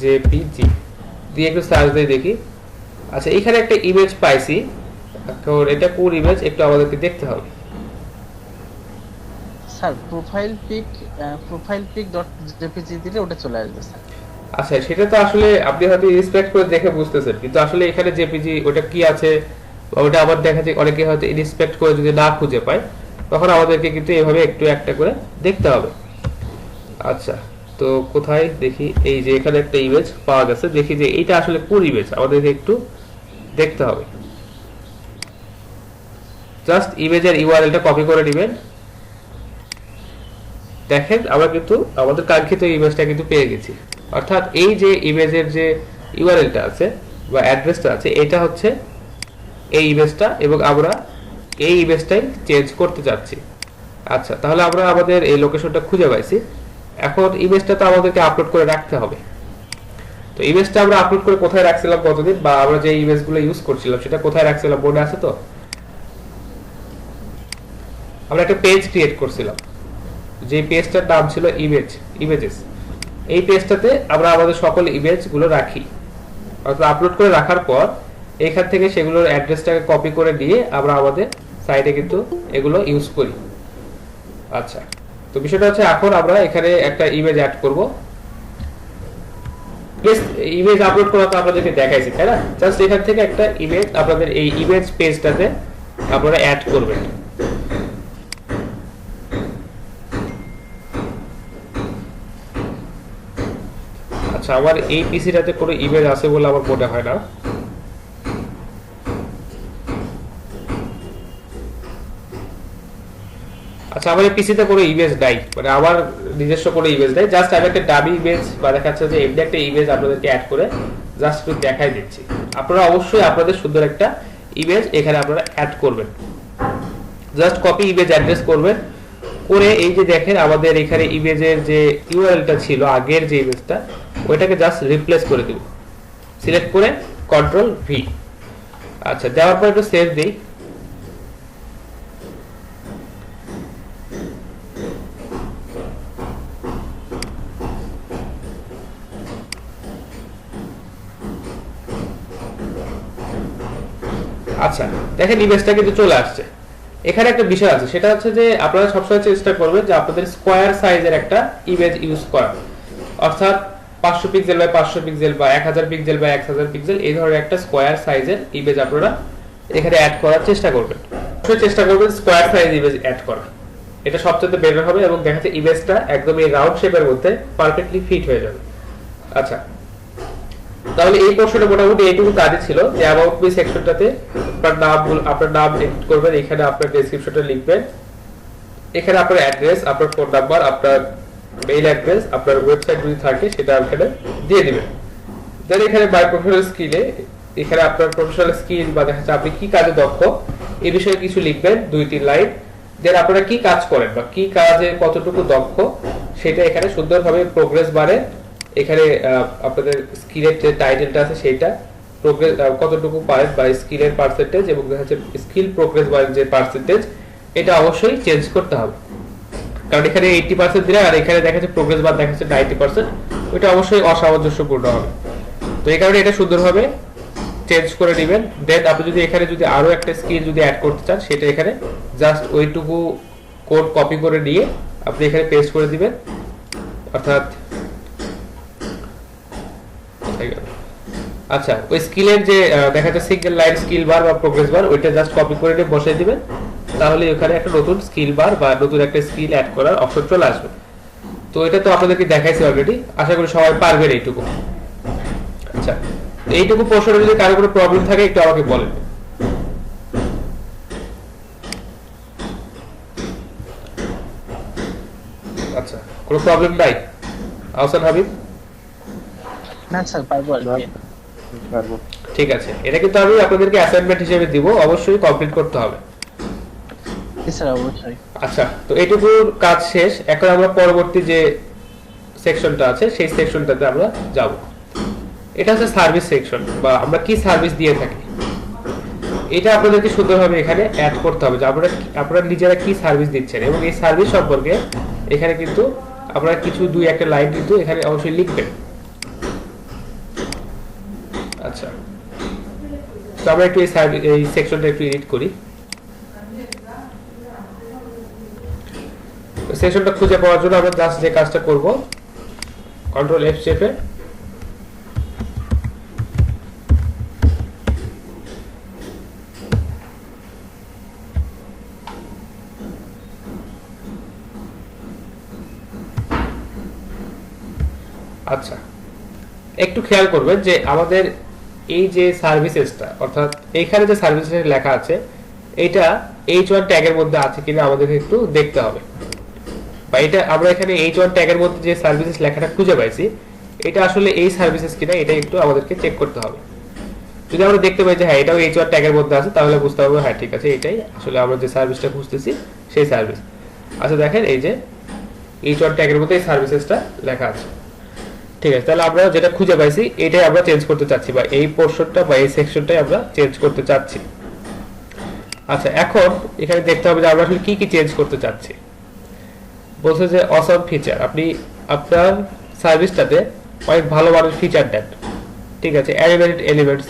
.jpg দিয়ে একটু সার্চ দিয়ে দেখি। আচ্ছা এখানে একটা ইমেজ পাইছি, এখন এটা কোন ইমেজ একটু আমাদেরকে দেখতে হবে। স্যার প্রোফাইল পিক .jpg দিলে ওটা চলে আসবে স্যার। আচ্ছা সেটা তো আসলে আপনি হয়তো ইনস্পেক্ট করে দেখে বুঝতেছেন, কিন্তু আসলে এখানে জেপিজি ওটা কি আছে ওটা আবার দেখা যায় অনেকে হয়তো ইনস্পেক্ট করে যদি না খুঁজে পায় তখন আমাদেরকে কিন্তু এইভাবে একটু একটা করে দেখতে হবে। আচ্ছা, তো কোথায় দেখি, এই যে এখানে একটা ইমেজ পাওয়া গেছে, দেখি যে এটা আসলে কোন ইমেজ আমাদেরকে একটু দেখতে হবে। জাস্ট ইমেজের ইউআরএলটা কপি করে নেবেন। দেখেন আমরা কিন্তু আমাদের কাঙ্ক্ষিত ইমেজটা কিন্তু পেয়ে গেছি, অর্থাৎ এই যে ইমেজের যে ইউআরএলটা আছে বা অ্যাড্রেসটা আছে এটা হচ্ছে এই ইমেজটা এবং আমরা এই ইমেজটাই চেঞ্জ করতে যাচ্ছি। আচ্ছা, তাহলে আমরা আমাদের এই লোকেশনটা খুঁজে পাইছি। এখন ইমেজটা তো আমাদেরকে আপলোড করে রাখতে হবে। তো ইমেজটা আমরা আপলোড করে কোথায় রাখছিলাম কতদিন, বা আমরা যে ইমেজগুলো ইউজ করছিলাম সেটা কোথায় রাখছিলাম মনে আছে তো? আমরা একটা পেজ ক্রিয়েট করছিলাম, যে পেজটার নাম ছিল ইমেজেস। এই পেজটাতে আমরা আমাদের সকল ইমেজগুলো রাখি, অর্থাৎ আপলোড করে রাখার পর এখান থেকে সেগুলোর অ্যাড্রেসটাকে কপি করে নিয়ে আমরা আমাদের সাইটে কিন্তু এগুলো ইউজ করি। আচ্ছা, তো বিষয়টা হচ্ছে এখন আমরা এখানে একটা ইমেজ অ্যাড করব। প্লিজ ইমেজ আপলোড করা তো আপনাদেরকে দেখাইছি তাই না? জাস্ট এখান থেকে একটা ইমেজ আপনাদের এই ইমেজ পেজটাতে আপনারা অ্যাড করবেন। আচ্ছা, আমার এই পিসিটাতে কোনো ইমেজ আছে বলে আমার মনে হয় না। আচ্ছা, আমার এই পিসিতে কোনো ইমেজ নাই, মানে আমার নিজস্ব কোনো ইমেজ নাই, জাস্ট আমি একটা ডামি ইমেজ বা দেখা যাচ্ছে যে এমনি একটা ইমেজ আপনাদেরকে অ্যাড করে জাস্ট একটু দেখাই দিচ্ছি। আপনারা অবশ্যই আপনাদের সুন্দর একটা ইমেজ এখানে আপনারা অ্যাড করবেন। জাস্ট কপি ইমেজ অ্যাড্রেস করবেন, করে এই যে দেখেন আমাদের এখানে ইমেজের যে ইউআরএলটা ছিল আগের যে ইমেজটা, ওইটাকে জাস্ট রিপ্লেস করে দেব। সিলেক্ট করে কন্ট্রোল ভি। আচ্ছা, দেওয়ার পর একটু সেভ দেই। আচ্ছা, দেখেন ইমেজটা কিন্তু চলে আসছে। এখানে একটা বিষয় আছে, সেটা হচ্ছে যে আপনারা সবসময় চেষ্টা করবেন যে আপনাদের স্কোয়ার সাইজের একটা ইমেজ ইউজ করা, অর্থাৎ 500 পিক্সেল বাই 500 পিক্সেল বা 1000 পিক্সেল বাই 1000 পিক্সেল এই ধরনের একটা স্কোয়ার সাইজের ইমেজ আপনারা এখানে অ্যাড করার চেষ্টা করবেন। অবশ্যই চেষ্টা করবেন স্কোয়ার সাইজ ইমেজ অ্যাড করা, এটা সবচেয়ে বেটার হবে এবং দেখা যাচ্ছে ইমেজটা একদম এই রাউন্ড শেপের মধ্যে পারফেক্টলি ফিট হয়ে যাবে। আচ্ছা, তাহলে এই পোর্শনে মোটামুটি এইটুকু কাজই ছিল যে অ্যাবাউট মি সেকশনটাতে আপনার নাম এডিট করবেন, এখানে আপনার ডেসক্রিপশনটা লিখবেন, এখানে আপনার অ্যাড্রেস, আপনার ফোন নাম্বার, আপনার মেইল অ্যাড্রেস, আপনার ওয়েবসাইট যদি থাকে সেটা এখানে দিয়ে দিবেন। দেন এখানে বাই প্রফেশনাল স্কিলে এখানে আপনার প্রফেশনাল স্কিল বা দেখা যাচ্ছে আপনি কি কাজে দক্ষ এই বিষয়ে কিছু লিখবেন 2-3 লাইন। দেন আপনারা কি কাজ করেন বা কি কাজে কতটুকু দক্ষ সেটা এখানে সুন্দরভাবে প্রোগ্রেস বারে এখানে আপনাদের স্কিলের যে টাইটেলটা আছে সেটা প্রোগ্রেস কতটুকু পারেন বা স্কিলের পার্সেন্টেজ এবং দেখা যাচ্ছে স্কিল প্রোগ্রেস বারের যে পার্সেন্টেজ এটা অবশ্যই চেঞ্জ করতে হবে, কারণ এখানে 80% দিলে আর এখানে দেখা যাচ্ছে প্রোগ্রেস বার দেখা যাচ্ছে 90%, ওটা অবশ্যই অসামঞ্জস্যপূর্ণ হবে। তো এই কারণে এটা সুন্দরভাবে চেঞ্জ করে নেবেন। দেন আপনি যদি এখানে যদি আরো একটা স্কিল যদি অ্যাড করতে চান সেটা এখানে জাস্ট ওইটুকু কোড কপি করে নিয়ে আপনি এখানে পেস্ট করে দিবেন, অর্থাৎ আচ্ছা ওই স্কিলের যে দেখা যাচ্ছে সিঙ্গেল লাইন স্কিল বার বা প্রোগ্রেস বার ওইটা জাস্ট কপি করে নিয়ে বসিয়ে দিবেন, তাহলে ওখানে একটা নতুন স্কিল বার বা নতুন একটা স্কিল অ্যাড করার অপশন চলে আসবে। তো এটা তো আপনাদেরকে দেখাইছি অলরেডি, আশা করি সবাই পারবেন এইটুকু। আচ্ছা, এইটুকু পোর্শনে যদি কারো কোনো প্রবলেম থাকে একটু আমাকে বলেন। আচ্ছা, কোনো প্রবলেম নাই আহসান হাবিব? না স্যার, পারবো আর কি। ঠিক আছে, এটা কিন্তু আমি আপনাদেরকে অ্যাসাইনমেন্ট হিসেবে দিব, অবশ্যই কমপ্লিট করতে হবে। স্যার অবশ্যই। আচ্ছা, তো এইটুকুর কাজ শেষ। এখন আমরা পরবর্তী যে সেকশনটা আছে সেই সেকশনটাতে আমরা যাব। এটা হচ্ছে সার্ভিস সেকশন, বা আমরা কি সার্ভিস দিয়ে থাকি এটা আপনাদেরকে সুন্দরভাবে এখানে অ্যাড করতে হবে যে আপনারা নিজেরা কি সার্ভিস দিচ্ছেন, এবং এই সার্ভিস সম্পর্কে এখানে কিন্তু আপনারা কিছু 2-1 লাইন কিন্তু এখানে অবশ্যই লিখবেন। আচ্ছা, তো আমরা একটু এই সেকশনটা একটু এডিট করি। সেকশনটা খুঁজে পাওয়ার জন্য আমরা জাস্ট যে কাজটা করব, কন্ট্রোল এফ চেপে আচ্ছা একটু খেয়াল করবেন যে আমাদের এই যে সার্ভিসেসটা, অর্থাৎ এইখানে যে সার্ভিসেস লেখা আছে এটা H1 ট্যাগের মধ্যে আছে কিনা আমাদেরকে একটু দেখতে হবে, বা এটা আমরা এখানে H1 ট্যাগের মধ্যে যে সার্ভিসেস লেখাটা খুঁজে পাইছি এটা আসলে এই সার্ভিসেস কিনা এটা একটু আমাদেরকে চেক করতে হবে। যদি আমরা দেখতে পাই যে হ্যাঁ এটাও H1 ট্যাগের মধ্যে আছে তাহলে বুঝতে হবে হ্যাঁ ঠিক আছে এটাই আসলে আমরা যে সার্ভিসটা খুঁজতেছি সেই সার্ভিস। আচ্ছা দেখেন এই যে H1 ট্যাগের মধ্যে এই সার্ভিসেসটা লেখা আছে। ঠিক আছে, তাহলে আমরা যেটা খুঁজে পাইছি এটাই আমরা চেঞ্জ করতে চাচ্ছি, বা এই পোর্শনটা বা এই সেকশনটাই আমরা চেঞ্জ করতে চাচ্ছি। আচ্ছা, এখন এখানে দেখতে হবে যে আমরা আসলে কি কি চেঞ্জ করতে চাচ্ছি। বলছে যে অসম ফিচার, আপনি আপনার সার্ভিসটাতে অনেক ভালো ভালো ফিচার দেন, ঠিক আছে, অ্যানিমেটেড এলিমেন্টস।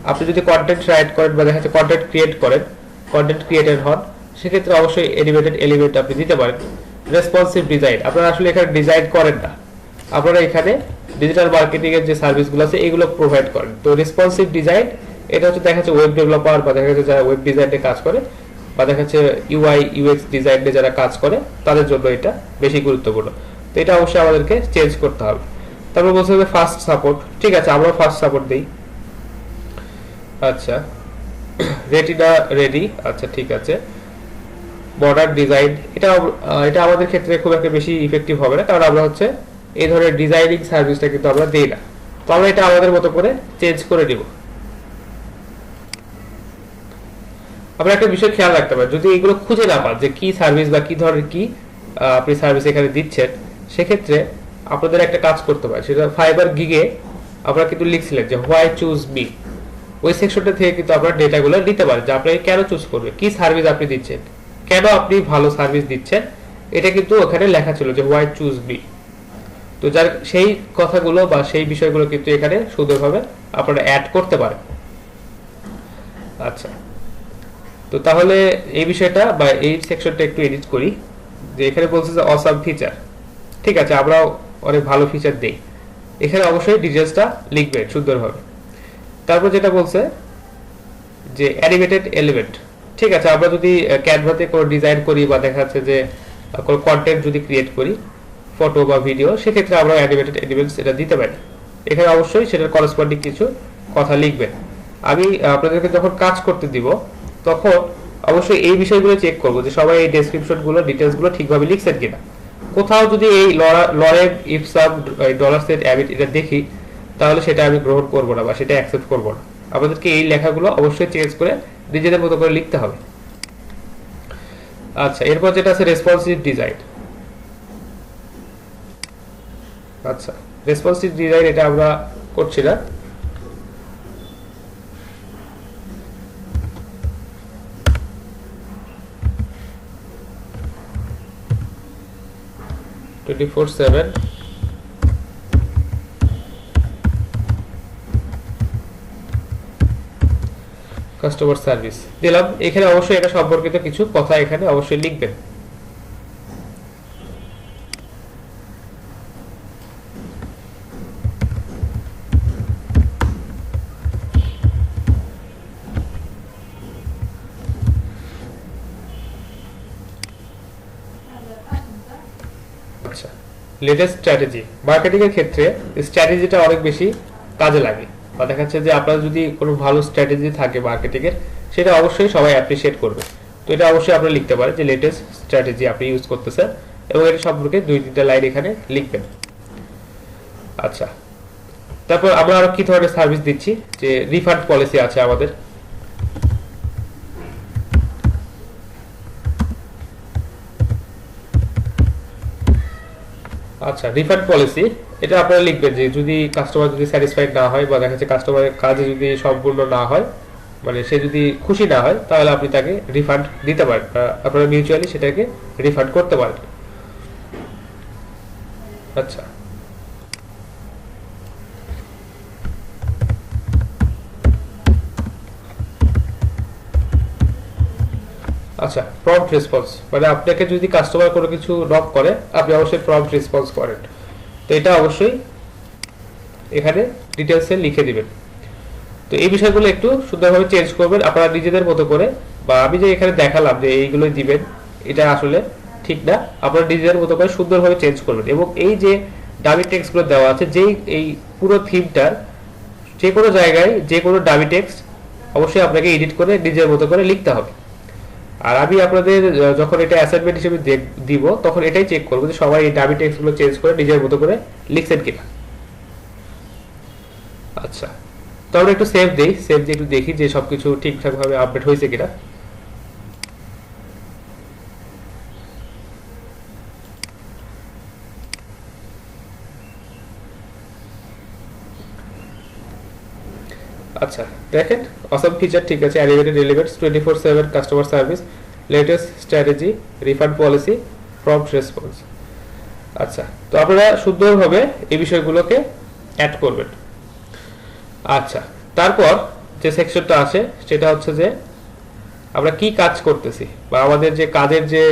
আপনি যদি কন্টেন্ট রাইট করেন বা দেখা যাচ্ছে কন্টেন্ট ক্রিয়েট করেন, কন্টেন্ট ক্রিয়েটর হন, সেক্ষেত্রে অবশ্যই অ্যানিমেটেড এলিমেন্ট আপনি দিতে পারেন। রেসপন্সিভ ডিজাইন, আপনারা আসলে এখানে ডিজাইন করেন না, আপনারা এখানে ডিজিটাল মার্কেটিং এর যে সার্ভিসগুলো আছে এগুলো প্রোভাইড করেন। তো রেসপন্সিভ ডিজাইন এটা হচ্ছে দেখা যাচ্ছে ওয়েব ডেভেলপার বা দেখা যাচ্ছে যারা ওয়েব ডিজাইনে কাজ করে বা দেখা যাচ্ছে ইউআই ইউএক্স ডিজাইনে যারা কাজ করে তাদের জন্য এটা বেশি গুরুত্বপূর্ণ। তো এটা অবশ্যই আমাদেরকে চেঞ্জ করতে হবে। তারপর বলছে যে ফাস্ট সাপোর্ট, ঠিক আছে, আমরা ফাস্ট সাপোর্ট দিই। আচ্ছা, রেটিনা রেডি, আচ্ছা ঠিক আছে। মডার্ন ডিজাইন, এটা আমাদের ক্ষেত্রে খুব একটা বেশি ইফেক্টিভ হবে না, কারণ আমরা হচ্ছে এই ধরনের ডিজাইনিং সার্ভিসটা কিন্তু আমরা দিই না। তো আমরা এটা আমাদের মতো করে চেঞ্জ করে দিব। আমরা একটা বিষয় খেয়াল রাখতে পারি, যদি এগুলো খুঁজে না পান যে কি সার্ভিস বা কি ধরনের কি আপনি সার্ভিস এখানে দিচ্ছেন, সেক্ষেত্রে আপনাদের একটা কাজ করতে পারে, সেটা ফাইবার গিগে আমরা কিন্তু লিখছিলেন যে হোয়াই চুজ মি, ওই সেকশনটা থেকে কিন্তু আপনারা ডেটাগুলো নিতে পারেন যে আপনাকে কেন চুজ করবে, কি সার্ভিস আপনি দিচ্ছেন, কেন আপনি ভালো সার্ভিস দিচ্ছেন, এটা কিন্তু ওখানে লেখা ছিল যে হোয়াই চুজ মি। তো যার সেই কথাগুলো বা সেই বিষয়গুলো কিন্তু এখানে সুন্দরভাবে আপনারা অ্যাড করতে পারেন। আচ্ছা, তো তাহলে এই বিষয়টা বা এই সেকশনটা একটু এডিট করি। যে এখানে বলছে যে অসাম ফিচার, ঠিক আছে, আমরাও অনেক ভালো ফিচার দেই, এখানে অবশ্যই ডিটেইলসটা লিখবেন সুন্দরভাবে। তারপর যেটা বলছে যে অ্যানিমেটেড এলিমেন্ট, ঠিক আছে, আমরা যদি ক্যানভাতে কোনো ডিজাইন করি বা দেখা যাচ্ছে যে কোনো কন্টেন্ট যদি ক্রিয়েট করি, ফটো বা ভিডিও, সেক্ষেত্রে আমরা অ্যানিমেটেড এলিমেন্টস এটা দিতে পারি। এখানে অবশ্যই সেটার করসপন্ডিং কিছু কথা লিখবেন। আমি আপনাদেরকে যখন কাজ করতে দিব তখন অবশ্যই এই বিষয়গুলো চেক করবো যে সবাই এই ডেসক্রিপশনগুলো ডিটেলসগুলো ঠিকভাবে লিখছেন কিনা। কোথাও যদি এই লরেন ইফসাম ডলার সেট অ্যাবিট এটা দেখি, তাহলে সেটা আমি গ্রহণ করব না বা সেটা অ্যাকসেপ্ট করব না। আমাদেরকে এই লেখাগুলো অবশ্যই চেঞ্জ করে নিজেদের মতো করে লিখতে হবে। আচ্ছা, এরপর যেটা আছে রেসপন্সিভ ডিজাইন। আচ্ছা, রেসপন্সিভ ডিজাইন এটা আমরা করছি না। কাস্টমার সার্ভিস দিলাম। এখানে অবশ্যই এটা সম্পর্কিত কিছু কথা এখানে অবশ্যই লিখবেন। আচ্ছা, লেটেস্ট স্ট্র্যাটেজি, মার্কেটিং এর ক্ষেত্রে স্ট্র্যাটেজিটা অনেক বেশি কাজে লাগে, বা দেখা যাচ্ছে যে আপনার যদি কোনো ভালো স্ট্র্যাটেজি থাকে মার্কেটিং এর, সেটা অবশ্যই সবাই অ্যাপ্রিশিয়েট করবে। তো এটা অবশ্যই আপনি লিখতে পারেন যে লেটেস্ট স্ট্র্যাটেজি আপনি ইউজ করতেছেন, এবং এটা সম্পর্কে 2-3টা লাইন এখানে লিখবেন। আচ্ছা, তারপর আমরা আরো কি ধরনের সার্ভিস দিচ্ছি, যে রিফান্ড পলিসি আছে আমাদের। আচ্ছা, রিফান্ড পলিসি এটা আপনারা লিখবেন যে যদি কাস্টমার যদি স্যাটিসফাইড না হয় বা দেখা যাচ্ছে কাস্টমারের কাজ যদি সম্পূর্ণ না হয়, মানে সে যদি খুশি না হয়, তাহলে আপনি তাকে রিফান্ড দিতে পারেন, আপনারা মিউচুয়ালি সেটাকে রিফান্ড করতে পারেন। আচ্ছা, আচ্ছা, প্রম্পট রেসপন্স, মানে আপনাকে যদি কাস্টমার কোনো কিছু নক করে আপনি অবশ্যই প্রম্পট রেসপন্স করেন। তো এটা অবশ্যই এখানে ডিটেইলসে লিখে দিবেন। তো এই বিষয়গুলো একটু সুন্দরভাবে চেঞ্জ করবেন আপনারা নিজেদের মতো করে, বা আমি যে এখানে দেখালাম যে এইগুলোই দিবেন, এটা আসলে ঠিক না, আপনারা নিজেদের মতো করে সুন্দরভাবে চেঞ্জ করবেন। এবং এই যে ডামি টেক্সটগুলো দেওয়া আছে, যেই এই পুরো থিমটার যে কোনো জায়গায় যে কোনো ডামি টেক্সট অবশ্যই আপনাকে এডিট করে নিজের মতো করে লিখতে হবে। আর আমি আপনাদের যখন এটা অ্যাসাইনমেন্ট হিসেবে দিব, তখন এটাই চেক করবো যে সবাই এই ডামি টেক্সটগুলো চেঞ্জ করে নিজের মতো করে লিখছেন কিনা। আচ্ছা, তো আমরা একটু সেভ দিই, সেভ দিয়ে একটু দেখি যে সবকিছু ঠিকঠাক ভাবে আপডেট হয়েছে কিনা। আচ্ছা দেখেন অসম ফিচার ঠিক আছে, elevated relevance 24/7 customer service, latest strategy, refund policy, prompt response. আচ্ছা তো আপনারা সুন্দরভাবে এই বিষয়গুলোকে অ্যাড করবেন। আচ্ছা তারপর যে সেকশনটা আছে সেটা হচ্ছে যে আমরা কি কাজ করতেছি বা আমাদের যে কাজের যে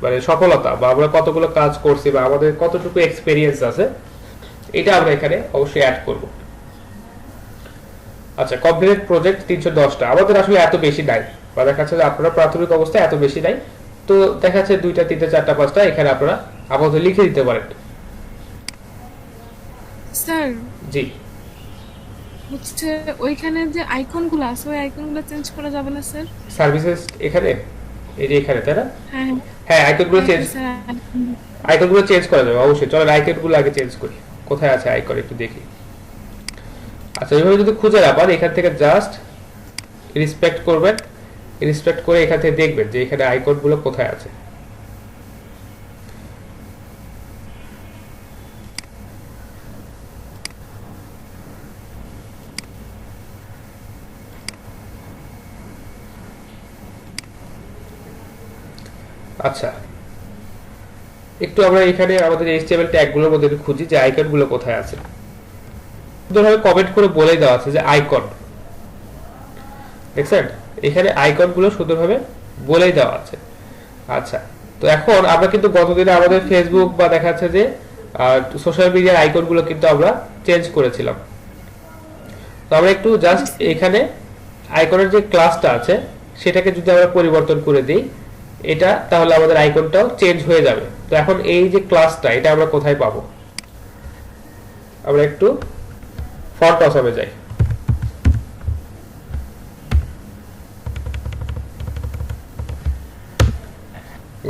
মানে সফলতা বা আমরা কতগুলো কাজ করছি বা আমাদের কতটুকু এক্সপেরিয়েন্স আছে এটা আমরা এখানে অবশ্যই অ্যাড করব। আচ্ছা কমপ্লিটেড প্রজেক্ট 310টা, আমাদের আসলে এত বেশি নাই বা দেখা যাচ্ছে যে আপনারা প্রাথমিক অবস্থায় এত বেশি নাই, তো দেখা যাচ্ছে 2টা 3টা 4টা 5টা এখানে আপনারা আপাতত লিখে দিতে পারেন। স্যার জি হচ্ছে ওইখানে যে আইকনগুলো আছে ওই আইকনগুলো চেঞ্জ করা যাবে না স্যার? সার্ভিসেস এখানে এই যে এখানে তাই না? হ্যাঁ হ্যাঁ আইকনগুলো চেঞ্জ, স্যার আইকনগুলো চেঞ্জ করা যাবে অবশ্যই। চলেন আইকনগুলো আগে চেঞ্জ করি, কোথায় আছে আইকন একটু দেখি। আচ্ছা এইভাবে যদি খুঁজে না পান এখান থেকে জাস্ট রিসপেক্ট করবেন, রিসপেক্ট করে এখান থেকে দেখবেন যে এখানে আইকনগুলো কোথায় আছে। আচ্ছা একটু আমরা এখানে আমাদের HTML ট্যাগগুলোর মধ্যে একটু খুঁজি যে আইকনগুলো কোথায় আছে। সুন্দরভাবে কমেন্ট করে বলে দেওয়া আছে যে আইকন, দেখছেন এখানে আইকনগুলো সুন্দরভাবে বলেই দেওয়া আছে। আচ্ছা তো এখন আমরা কিন্তু গতদিনে আমাদের ফেসবুক বা দেখা যাচ্ছে যে সোশ্যাল মিডিয়ার আইকনগুলো কিন্তু আমরা চেঞ্জ করেছিলাম। তো আমরা একটু জাস্ট এখানে আইকনের যে ক্লাসটা আছে সেটাকে যদি আমরা পরিবর্তন করে দিই এটা, তাহলে আমাদের আইকনটাও চেঞ্জ হয়ে যাবে। তো এখন এই যে ক্লাসটা এটা আমরা কোথায় পাবো? আমরা একটু ফন্ট অসমে যাই।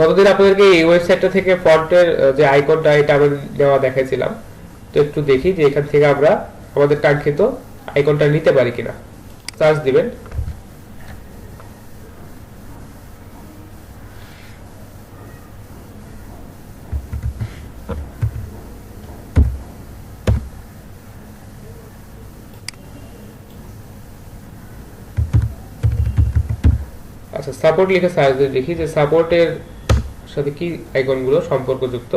গতদিন আপনাদেরকে এই ওয়েবসাইটটা থেকে ফন্টের যে আইকনটা এটা আমি নেওয়া দেখাইছিলাম, তো একটু দেখি যে এখান থেকে আমরা আমাদের কাঙ্ক্ষিত আইকনটা নিতে পারি কিনা। সার্চ দিবেন, আচ্ছা সাপোর্ট লিখে সার্চ দিয়ে দেখি যে সাপোর্টের সাথে কি আইকনগুলো সম্পর্কযুক্ত।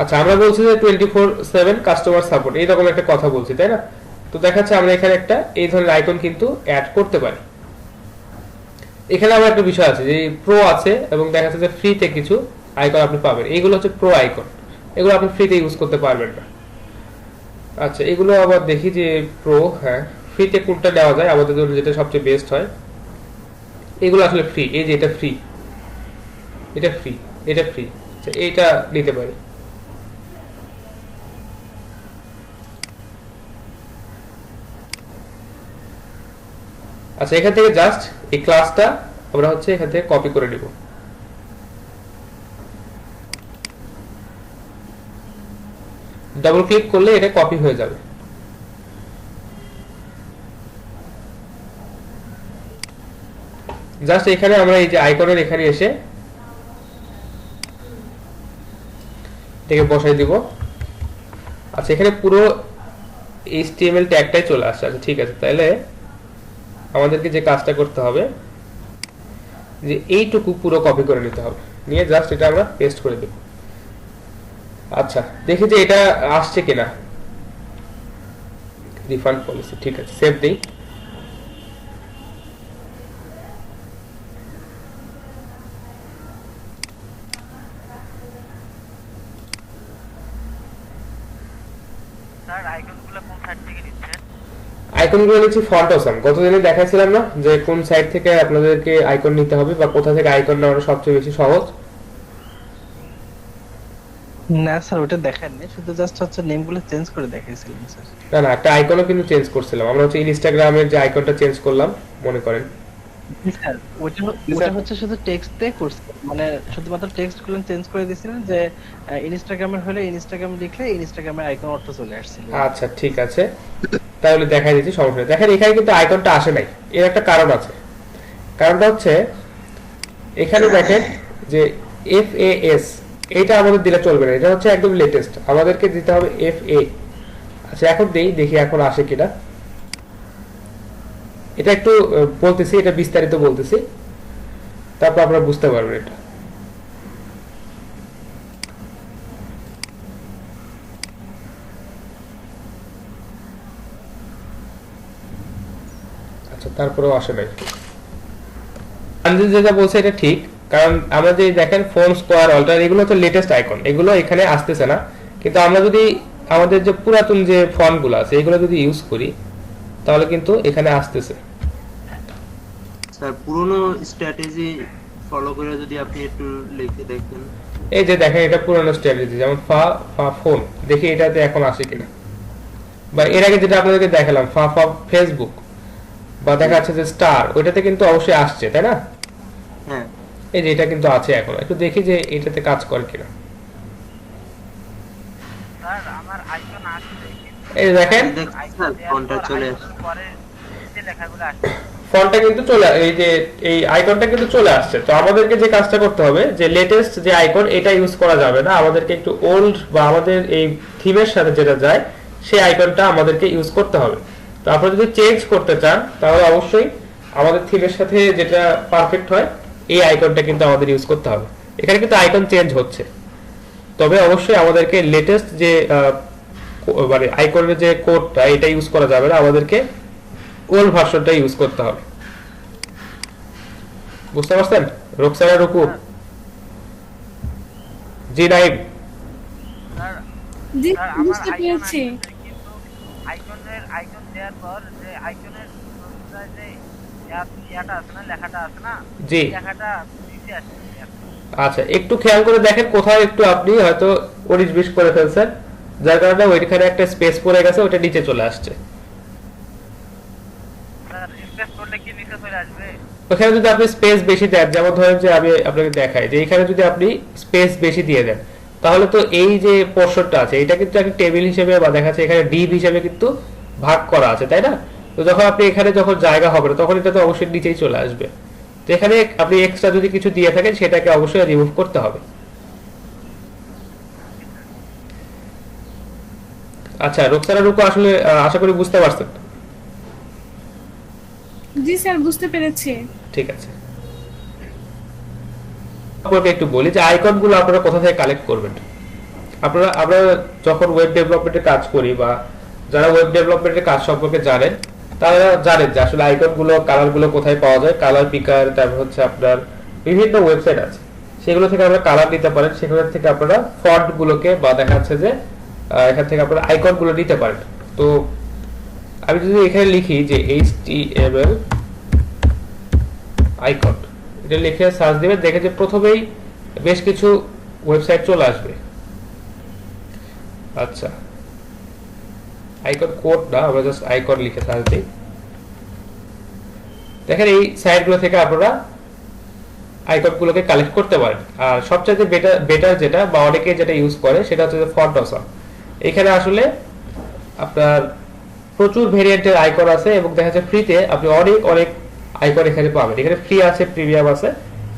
আচ্ছা আমরা বলছি যে 24/7 কাস্টমার সাপোর্ট এইরকম একটা কথা বলছি তাই না? তো দেখাচ্ছে আমরা এখানে একটা এই ধরনের আইকন কিন্তু অ্যাড করতে পারি। এখানে আবার একটা বিষয় আছে যে প্রো আছে এবং দেখা যাচ্ছে যে ফ্রিতে কিছু আইকন আপনি পাবেন, এইগুলো হচ্ছে প্রো আইকন, এগুলো আপনি ফ্রিতে ইউজ করতে পারবেন না। আচ্ছা এগুলো আবার দেখি যে প্রো, হ্যাঁ ফ্রিতে কোনটা নেওয়া যায় আমাদের জন্য যেটা সবচেয়ে বেস্ট হয়। এগুলো আসলে ফ্রি, এই যে এটা ফ্রি, এটা ফ্রি, এটা ফ্রি, আচ্ছা এইটা নিতে পারি। আচ্ছা এখান থেকে জাস্ট এই ক্লাসটা আমরা হচ্ছে এখান থেকে কপি করে নিব। ডাবল ক্লিক করলে এটা কপি হয়ে যাবে। জাস্ট এখানে আমরা এই যে আইকনের এখানে এসে এটাকে বসাই দিব। আচ্ছা এখানে পুরো HTML ট্যাগটাই চলে আসছে। আচ্ছা ঠিক আছে, তাহলে আমাদেরকে যে কাজটা করতে হবে যে এইটুকু পুরো কপি করে নিতে হবে, নিয়ে জাস্ট এটা আমরা পেস্ট করে দেব। আচ্ছা দেখি যে এটা আসছে কিনা। রিফান্ড পলিসি, ঠিক আছে সেভ দেই। স্যার আইকনগুলো কোন সাইট থেকে নিচ্ছেন? আইকনগুলো নিচ্ছি ফন্ট অসাম। গতদিনে দেখাইছিলাম না যে কোন সাইট থেকে আপনাদেরকে আইকন নিতে হবে বা কোথা থেকে আইকন নেওয়াটা সবচেয়ে বেশি সহজ। না স্যার ওটা দেখাননি, শুধু জাস্ট হচ্ছে নেমগুলো চেঞ্জ করে দেখাইছিলেন স্যার। না না একটা আইকনও কিন্তু চেঞ্জ করছিলাম আমরা, হচ্ছে ইনস্টাগ্রামের যে আইকনটা চেঞ্জ করলাম মনে করেন। স্যার ওটা হচ্ছে শুধু টেক্সট দিয়ে করছে, মানে শুধুমাত্র টেক্সট গুলো চেঞ্জ করে দিয়েছিলেন যে ইনস্টাগ্রামের হলে ইনস্টাগ্রাম লিখলে ইনস্টাগ্রামের আইকন অর্থ চলে আসছিল। আচ্ছা ঠিক আছে, তাহলে দেখাই দিচ্ছি, সমস্যা নেই। দেখেন এখানে কিন্তু আইকনটা আসে নাই, এর একটা কারণ আছে। কারণটা হচ্ছে এখানে দেখেন যে FAS এটা আমাদের দিলে চলবে না, এটা হচ্ছে একদম লেটেস্ট, আমাদেরকে দিতে হবে FA। আচ্ছা এখন দেখি এখন আসে কিনা। এটা একটু বলতেছি, এটা বিস্তারিত বলতেছি, তারপর আপনারা বুঝতে পারবেন এটা। আচ্ছা তারপরেও আসে নাই। যেটা বলছে এটা ঠিক, কারণ আমরা যে দেখেন ফোন স্কোয়ার অল্টার এগুলো তো লেটেস্ট আইকন, এগুলো এখানে আসতেছে না। কিন্তু আমরা যদি আমাদের যে পুরাতন যে ফন্টগুলো আছে এগুলো যদি ইউজ করি তাহলে কিন্তু এখানে আসতেছে। স্যার পুরনো স্ট্র্যাটেজি ফলো করে যদি আপনি একটু লিখে দেখেন। এই যে দেখেন এটা পুরনো স্ট্র্যাটেজি, যেমন ফা ফা ফোন, দেখি এটাতে এখন আসে কিনা। বা এর আগে যেটা আপনাদেরকে দেখালাম ফা ফা ফেসবুক, বা দেখা যাচ্ছে যে স্টার, ওইটাতে কিন্তু অবশ্যই আসছে, তাই না? হ্যাঁ এই যে এটা কিন্তু আছে এখন, একটু দেখি যে এটাতে কাজ করে কিনা। স্যার আমার আইকন আসছে, এই যে দেখেন স্যার ফোনটা চলে আসছে, পরে যে লেখাগুলো আসছে ফন্টটা কিন্তু চলে, এই যে এই আইকনটা কিন্তু চলে আসছে। তো আমাদেরকে যে কাজটা করতে হবে যে লেটেস্ট যে আইকন এটা ইউজ করা যাবে না, আমাদেরকে একটু ওল্ড বা আমাদের এই থিমের সাথে যেটা যায় সেই আইকনটা আমাদেরকে ইউজ করতে হবে। তো আপনারা যদি চেঞ্জ করতে চান তাহলে অবশ্যই আমাদের থিমের সাথে যেটা পারফেক্ট হয় এই আইকনটা কিন্তু আমাদের ইউজ করতে হবে। এখানে কিন্তু আইকন চেঞ্জ হচ্ছে, তবে অবশ্যই আমাদেরকে লেটেস্ট যে মানে আইকনের যে কোডটা এটা ইউজ করা যাবে না, আমাদেরকে ওল্ড ভার্সনটা ইউজ করতে হবে। বুঝতে পারছেন? রোকসানা রুকু, জি নাইম, স্যার জি স্যার আমার বুঝতে আইকন পেরেছি। আসছে, কিন্তু আইকন দেওয়ার পর যে আইকনের যে ইয়াটা আছে না, লেখাটা আছে না, জি লেখাটা নিচে আসছে। আচ্ছা একটু খেয়াল করে দেখেন কোথাও একটু আপনি হয়তো 19-20 করে ফেলছেন, যার কারণে ওইখানে একটা স্পেস পড়ে গেছে, ওটা নিচে চলে আসছে। স্যার স্পেস করলে কি নিচে চলে আসবে? ওখানে যদি আপনি স্পেস বেশি দেন, যেমন ধরেন যে আমি আপনাকে দেখাই যে এখানে যদি আপনি স্পেস বেশি দিয়ে দেন তাহলে তো এই যে পোর্শনটা আছে এটা কিন্তু একটা টেবিল হিসেবে বা দেখা যাচ্ছে এখানে ডিভ হিসেবে কিন্তু ভাগ করা আছে, তাই না? তো যখন আপনি এখানে যখন জায়গা হবে না তখন এটা তো অবশ্যই নিচেই চলে আসবে। তো এখানে আপনি এক্সট্রা যদি কিছু দিয়ে থাকেন সেটাকে অবশ্যই রিমুভ করতে হবে। আচ্ছা রোকসানা রুকু, আসলে আশা করি বুঝতে পারছেন। জি স্যার বুঝতে পেরেছি। ঠিক আছে, আপনাকে একটু বলি যে আইকন গুলো আপনারা কোথা থেকে কালেক্ট করবেন। আমরা যখন ওয়েব ডেভেলপমেন্টে কাজ করি বা যারা ওয়েব ডেভেলপমেন্টের কাজ সম্পর্কে জানেন তারা জানেন যে আসলে আইকন গুলো কালার গুলো কোথায় পাওয়া যায়। কালার পিকার, তারপর হচ্ছে আপনার বিভিন্ন ওয়েবসাইট আছে, সেগুলো থেকে আপনারা কালার নিতে পারেন, সেগুলো থেকে আপনারা ফন্ট গুলোকে বা দেখা যাচ্ছে যে এখান থেকে আপনারা আইকন গুলো নিতে পারেন। তো আমি যদি এখানে লিখি যে HTML আইকন, এটা লিখে সার্চ দিবেন, দেখে যে প্রথমেই বেশ কিছু ওয়েবসাইট চলে আসবে। আচ্ছা আইকন কোড না, আমরা জাস্ট আইকন লিখে সার্চ দিই, দেখেন এই সাইটগুলো থেকে আপনারা আইকনগুলোকে কালেক্ট করতে পারেন। আর সবচেয়ে বেটার যেটা বা অনেকে যেটা ইউজ করে সেটা হচ্ছে ফন্ট অসম। এখানে আসলে আপনার প্রচুর ভেরিয়েন্টের আইকন আছে এবং দেখা যাচ্ছে ফ্রিতে আপনি অনেক অনেক আইকন এখানে পাবেন। এখানে ফ্রি আছে, প্রিমিয়াম আছে,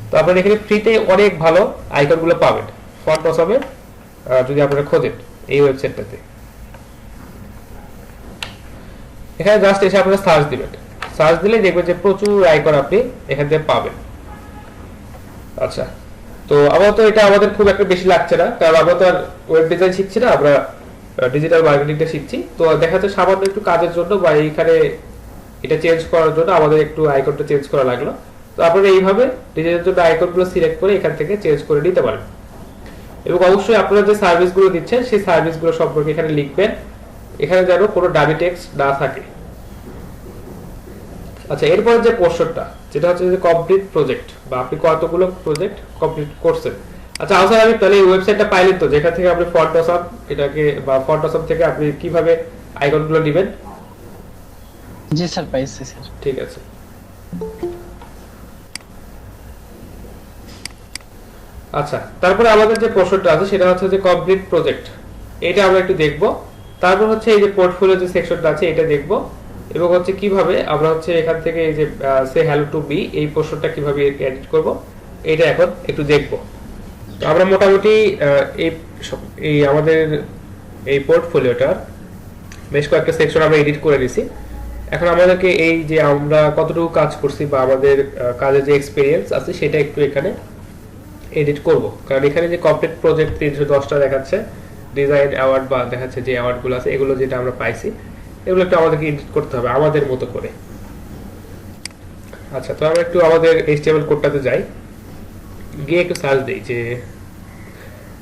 তো আপনারা এখানে ফ্রিতে অনেক ভালো আইকনগুলো পাবেন ফন্ট অসমে যদি আপনারা খোঁজেন এই ওয়েবসাইটটাতে। এখানে জাস্ট এসে আপনারা সার্চ দিবেন, সার্চ দিলে দেখবেন যে প্রচুর আইকন আপনি এখান থেকে পাবেন। আচ্ছা তো আমার তো এটা আমাদের খুব একটা বেশি লাগছে না, কারণ আমরা তো আর ওয়েব ডিজাইন শিখছি না, আমরা ডিজিটাল মার্কেটিংটা শিখছি। তো দেখা যাচ্ছে সামান্য একটু কাজের জন্য বা এইখানে এটা চেঞ্জ করার জন্য আমাদের একটু আইকনটা চেঞ্জ করা লাগলো। তো আপনারা এইভাবে ডিজাইনের জন্য আইকনগুলো সিলেক্ট করে এখান থেকে চেঞ্জ করে নিতে পারেন। এবং অবশ্যই আপনারা যে সার্ভিসগুলো দিচ্ছেন সেই সার্ভিসগুলো সম্পর্কে এখানে লিখবেন, এখানে যেন কোনো ডামি টেক্সট না থাকে। আচ্ছা এরপর যে পোর্শনটা যেটা হচ্ছে যে কমপ্লিট প্রজেক্ট বা আপনি কতগুলো প্রজেক্ট কমপ্লিট করছেন। আচ্ছা আসার আমি তাহলে এই ওয়েবসাইটটা পাইলেন তো, যেখান থেকে আপনি ফন্ট অসম এটাকে বা ফন্ট অসম থেকে আপনি কিভাবে আইকনগুলো নেবেন। জি স্যার পাইছি স্যার। ঠিক আছে, আচ্ছা তারপরে আমাদের যে পোর্শনটা আছে সেটা হচ্ছে যে কমপ্লিট প্রজেক্ট, এটা আমরা একটু দেখব। তারপর হচ্ছে এই যে পোর্টফোলিও যে সেকশনটা আছে এটা দেখব, এবং হচ্ছে কিভাবে আমরা হচ্ছে এখান থেকে এই যে সে হ্যালো টু বি এই পোর্শনটা কিভাবে এডিট করব এটা এখন একটু দেখব। তো আমরা মোটামুটি এই এই আমাদের এই পোর্টফোলিওটার বেশ কয়েকটা সেকশন আমরা এডিট করে নিছি। এখন আমাদেরকে এই যে আমরা কতটুকু কাজ করছি বা আমাদের কাজের যে এক্সপেরিয়েন্স আছে সেটা একটু এখানে এডিট করব, কারণ এখানে যে কমপ্লিট প্রজেক্ট 310টা দেখাচ্ছে, ডিজাইন অ্যাওয়ার্ড বা দেখাচ্ছে যে অ্যাওয়ার্ডগুলো আছে, এগুলো যেটা আমরা পাইছি এগুলো একটু আমাদেরকে এডিট করতে হবে আমাদের মতো করে। আচ্ছা, তো আমরা একটু আমাদের HTML কোডটাতে যাই, গিয়ে একটু সার্চ দিই যে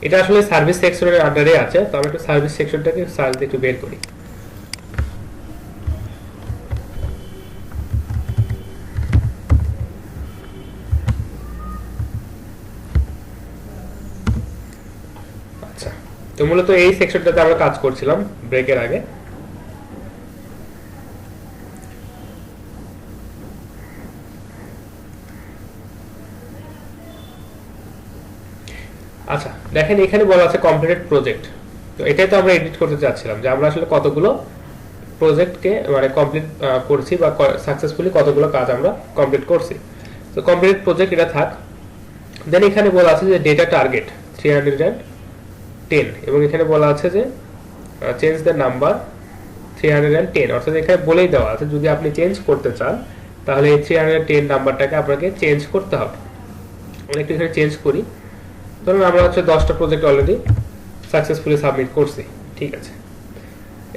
এটা আসলে সার্ভিস সেকশনের আন্ডারে আছে, তো আমরা একটু সার্ভিস সেকশনটাকে সার্চ দিয়ে একটু বের করি। আচ্ছা, তো মূলত এই সেকশনটাতে আমরা কাজ করছিলাম ব্রেকের আগে। আচ্ছা, দেখেন এখানে বলা আছে কমপ্লিটেড প্রজেক্ট। তো এটাই তো আমরা এডিট করতে চাচ্ছিলাম যে আমরা আসলে কতগুলো প্রজেক্টকে মানে কমপ্লিট করছি বা সাকসেসফুলি কতগুলো কাজ আমরা কমপ্লিট করছি। তো কমপ্লিটেড প্রজেক্ট এটা থাক। দেন এখানে বলা আছে যে ডেটা টার্গেট 310 এবং এখানে বলা আছে যে চেঞ্জ দ্য নাম্বার 310, অর্থাৎ এখানে বলেই দেওয়া আছে যদি আপনি চেঞ্জ করতে চান তাহলে এই 310 নাম্বারটাকে আপনাকে চেঞ্জ করতে হবে। আমরা একটু এখানে চেঞ্জ করি। ধরুন আমরা হচ্ছে 10টা প্রজেক্ট অলরেডি সাকসেসফুলি সাবমিট করছি, ঠিক আছে।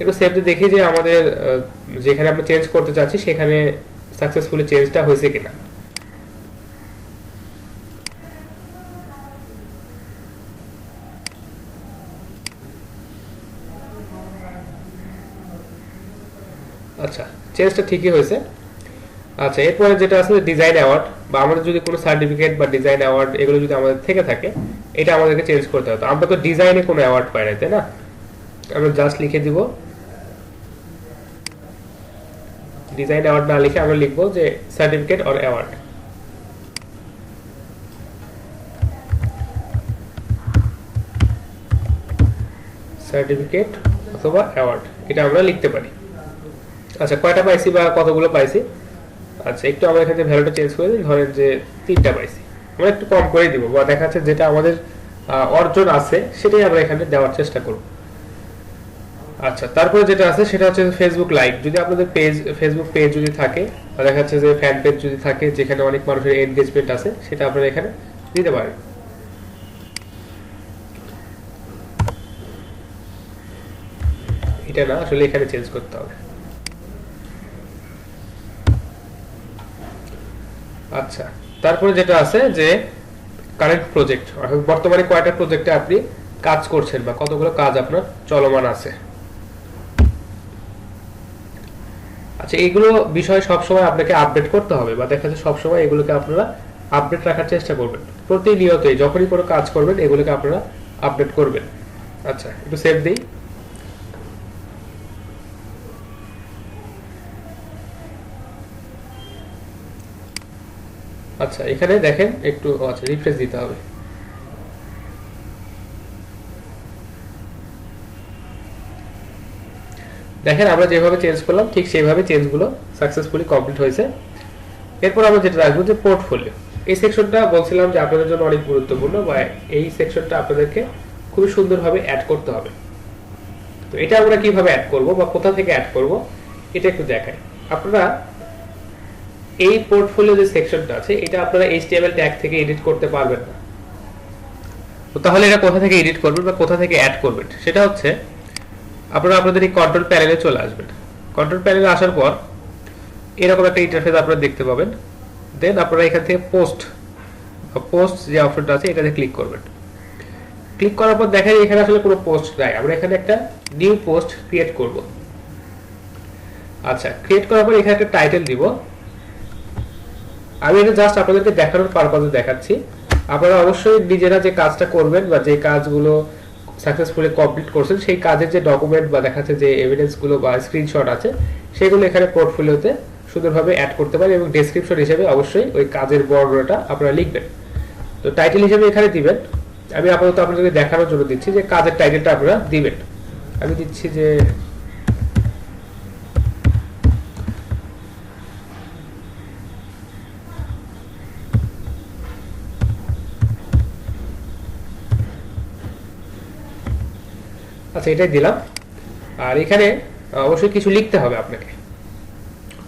একটু সেভে দেখি যে আমাদের যেখানে আমরা চেঞ্জ করতে চাচ্ছি সেখানে সাকসেসফুলি চেঞ্জটা হয়েছে কিনা। আচ্ছা, চেঞ্জটা ঠিকই হয়েছে। আচ্ছা, এরপরে যেটা আছে ডিজাইন অ্যাওয়ার্ড বা আমাদের যদি কোনো সার্টিফিকেট বা ডিজাইন অ্যাওয়ার্ড এগুলো যদি আমাদের থেকে থাকে এটা আমাদেরকে চেঞ্জ করতে হবে। আমরা তো ডিজাইনে কোনো অ্যাওয়ার্ড পাই না, তাই না? আমরা জাস্ট লিখে দিব ডিজাইন অ্যাওয়ার্ড, না লিখে আমরা লিখবো যে সার্টিফিকেট অর অ্যাওয়ার্ড। সার্টিফিকেট অথবা অ্যাওয়ার্ড এটা আমরা লিখতে পারি। আচ্ছা, কয়টা পাইছি বা কতগুলো পাইছি? আচ্ছা, একটু আমরা এখানে ভ্যালুটা চেঞ্জ করে দিই, ধরেন যে 3টা পাইছি। আমরা একটু কম করে দিব বা দেখা যাচ্ছে যেটা আমাদের অর্জন আছে সেটাই আমরা এখানে দেওয়ার চেষ্টা করব। আচ্ছা, তারপরে যেটা আছে সেটা হচ্ছে ফেসবুক লাইক। যদি আপনাদের ফেসবুক পেজ যদি থাকে বা দেখা যাচ্ছে যে ফ্যান পেজ যদি থাকে যেখানে অনেক মানুষের এনগেজমেন্ট আছে সেটা আপনারা এখানে দিতে পারেন। এটা না, আসলে এখানে চেঞ্জ করতে হবে। আচ্ছা, তারপরে যেটা আছে যে কারেন্ট প্রজেক্ট, অর্থাৎ বর্তমানে কয়টা প্রজেক্টে আপনি কাজ করছেন বা কতগুলো কাজ আপনার চলমান আছে। আচ্ছা, এইগুলো বিষয় সবসময় আপনাকে আপডেট করতে হবে বা দেখা যাচ্ছে সবসময় এগুলোকে আপনারা আপডেট রাখার চেষ্টা করবেন। প্রতিনিয়তই যখনই কোনো কাজ করবেন এগুলোকে আপনারা আপডেট করবেন। আচ্ছা, একটু সেভ দিই। আচ্ছা, এখানে দেখেন একটু আচ্ছা রিফ্রেশ দিতে হবে। দেখেন আমরা যেভাবে চেঞ্জ করলাম ঠিক সেইভাবে চেঞ্জগুলো সাকসেসফুলি কমপ্লিট হয়েছে। এরপর আমরা যেটা রাখবো যে পোর্টফোলিও। এই সেকশনটা বলছিলাম যে আপনাদের জন্য অনেক গুরুত্বপূর্ণ বা এই সেকশনটা আপনাদেরকে খুব সুন্দরভাবে অ্যাড করতে হবে। তো এটা আমরা কিভাবে অ্যাড করব বা কোথা থেকে অ্যাড করব এটা একটু দেখাই। আপনারা এই পোর্টফোলিও যে সেকশনটা আছে এটা আপনারা HTML ট্যাগ থেকে এডিট করতে পারবেন না। তো তাহলে এটা কোথা থেকে এডিট করবেন বা কোথা থেকে অ্যাড করবেন সেটা হচ্ছে আপনারা আপনাদের এই কন্ট্রোল প্যানেলে চলে আসবেন। কন্ট্রোল প্যানেলে আসার পর এরকম একটা ইন্টারফেস আপনারা দেখতে পাবেন। দেন আপনারা এখান থেকে পোস্ট যে অপশনটা আছে এটাতে ক্লিক করবেন। ক্লিক করার পর দেখেন এখানে আসলে কোনো পোস্ট নাই, আমরা এখানে একটা নিউ পোস্ট ক্রিয়েট করব। আচ্ছা, ক্রিয়েট করার পর এখানে একটা টাইটেল দিব। আমি এটা জাস্ট আপনাদেরকে দেখানোর পারপাসে দেখাচ্ছি। আপনারা অবশ্যই নিজেরা যে কাজটা করবেন বা যে কাজগুলো সাকসেসফুলি কমপ্লিট করছেন সেই কাজের যে ডকুমেন্ট বা দেখাচ্ছে যে এভিডেন্সগুলো বা স্ক্রিনশট আছে সেগুলো এখানে পোর্টফোলিওতে সুন্দরভাবে অ্যাড করতে পারেন এবং ডেসক্রিপশন হিসেবে অবশ্যই ওই কাজের বর্ণনাটা আপনারা লিখবেন। তো টাইটেল হিসেবে এখানে দিবেন। আমি আপাতত আপনাদেরকে দেখানোর জন্য দিচ্ছি যে কাজের টাইটেলটা আপনারা দিবেন। আমি দিচ্ছি যে আচ্ছা, এটাই দিলাম। আর এখানে অবশ্যই কিছু লিখতে হবে আপনাকে,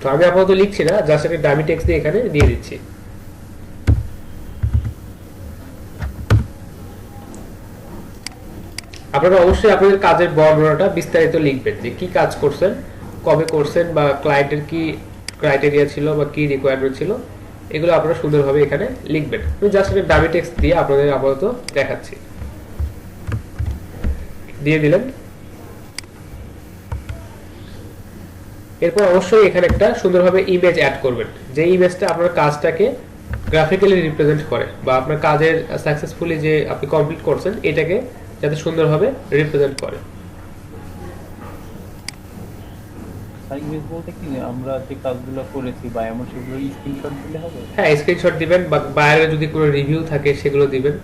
তো আমি আপাতত লিখছি না, জাস্ট একটা ডামি টেক্সট দিয়ে এখানে দিয়ে দিচ্ছি। আপনারা অবশ্যই আপনাদের কাজের বর্ণনাটা বিস্তারিত লিখবেন, যে কি কাজ করছেন, কবে করছেন, বা ক্লায়েন্টের কি ক্রাইটেরিয়া ছিল বা কি রিকোয়ারমেন্ট ছিল, এগুলো আপনারা সুন্দরভাবে এখানে লিখবেন। আমি জাস্ট একটা ডামি টেক্সট দিয়ে আপনাদের আপাতত দেখাচ্ছি। দিয়ে দিলেন। এরপর অবশ্যই এখানে একটা সুন্দরভাবে ইমেজ অ্যাড করবেন, যে ইমেজটা আপনার কাজটাকে গ্রাফিক্যালি রিপ্রেজেন্ট করে, বা আপনার কাজের সাকসেসফুলি যে আপনি কমপ্লিট করছেন এটাকে যাতে সুন্দরভাবে রিপ্রেজেন্ট করে। ইমেজ বলতে কি আমরা যে কাজগুলো করেছি বা এমন সেগুলো স্ক্রিনশট দিলে হবে? হ্যাঁ, স্ক্রিনশট দিবেন, বা বাইরে যদি কোনো রিভিউ থাকে সেগুলো দিবেন।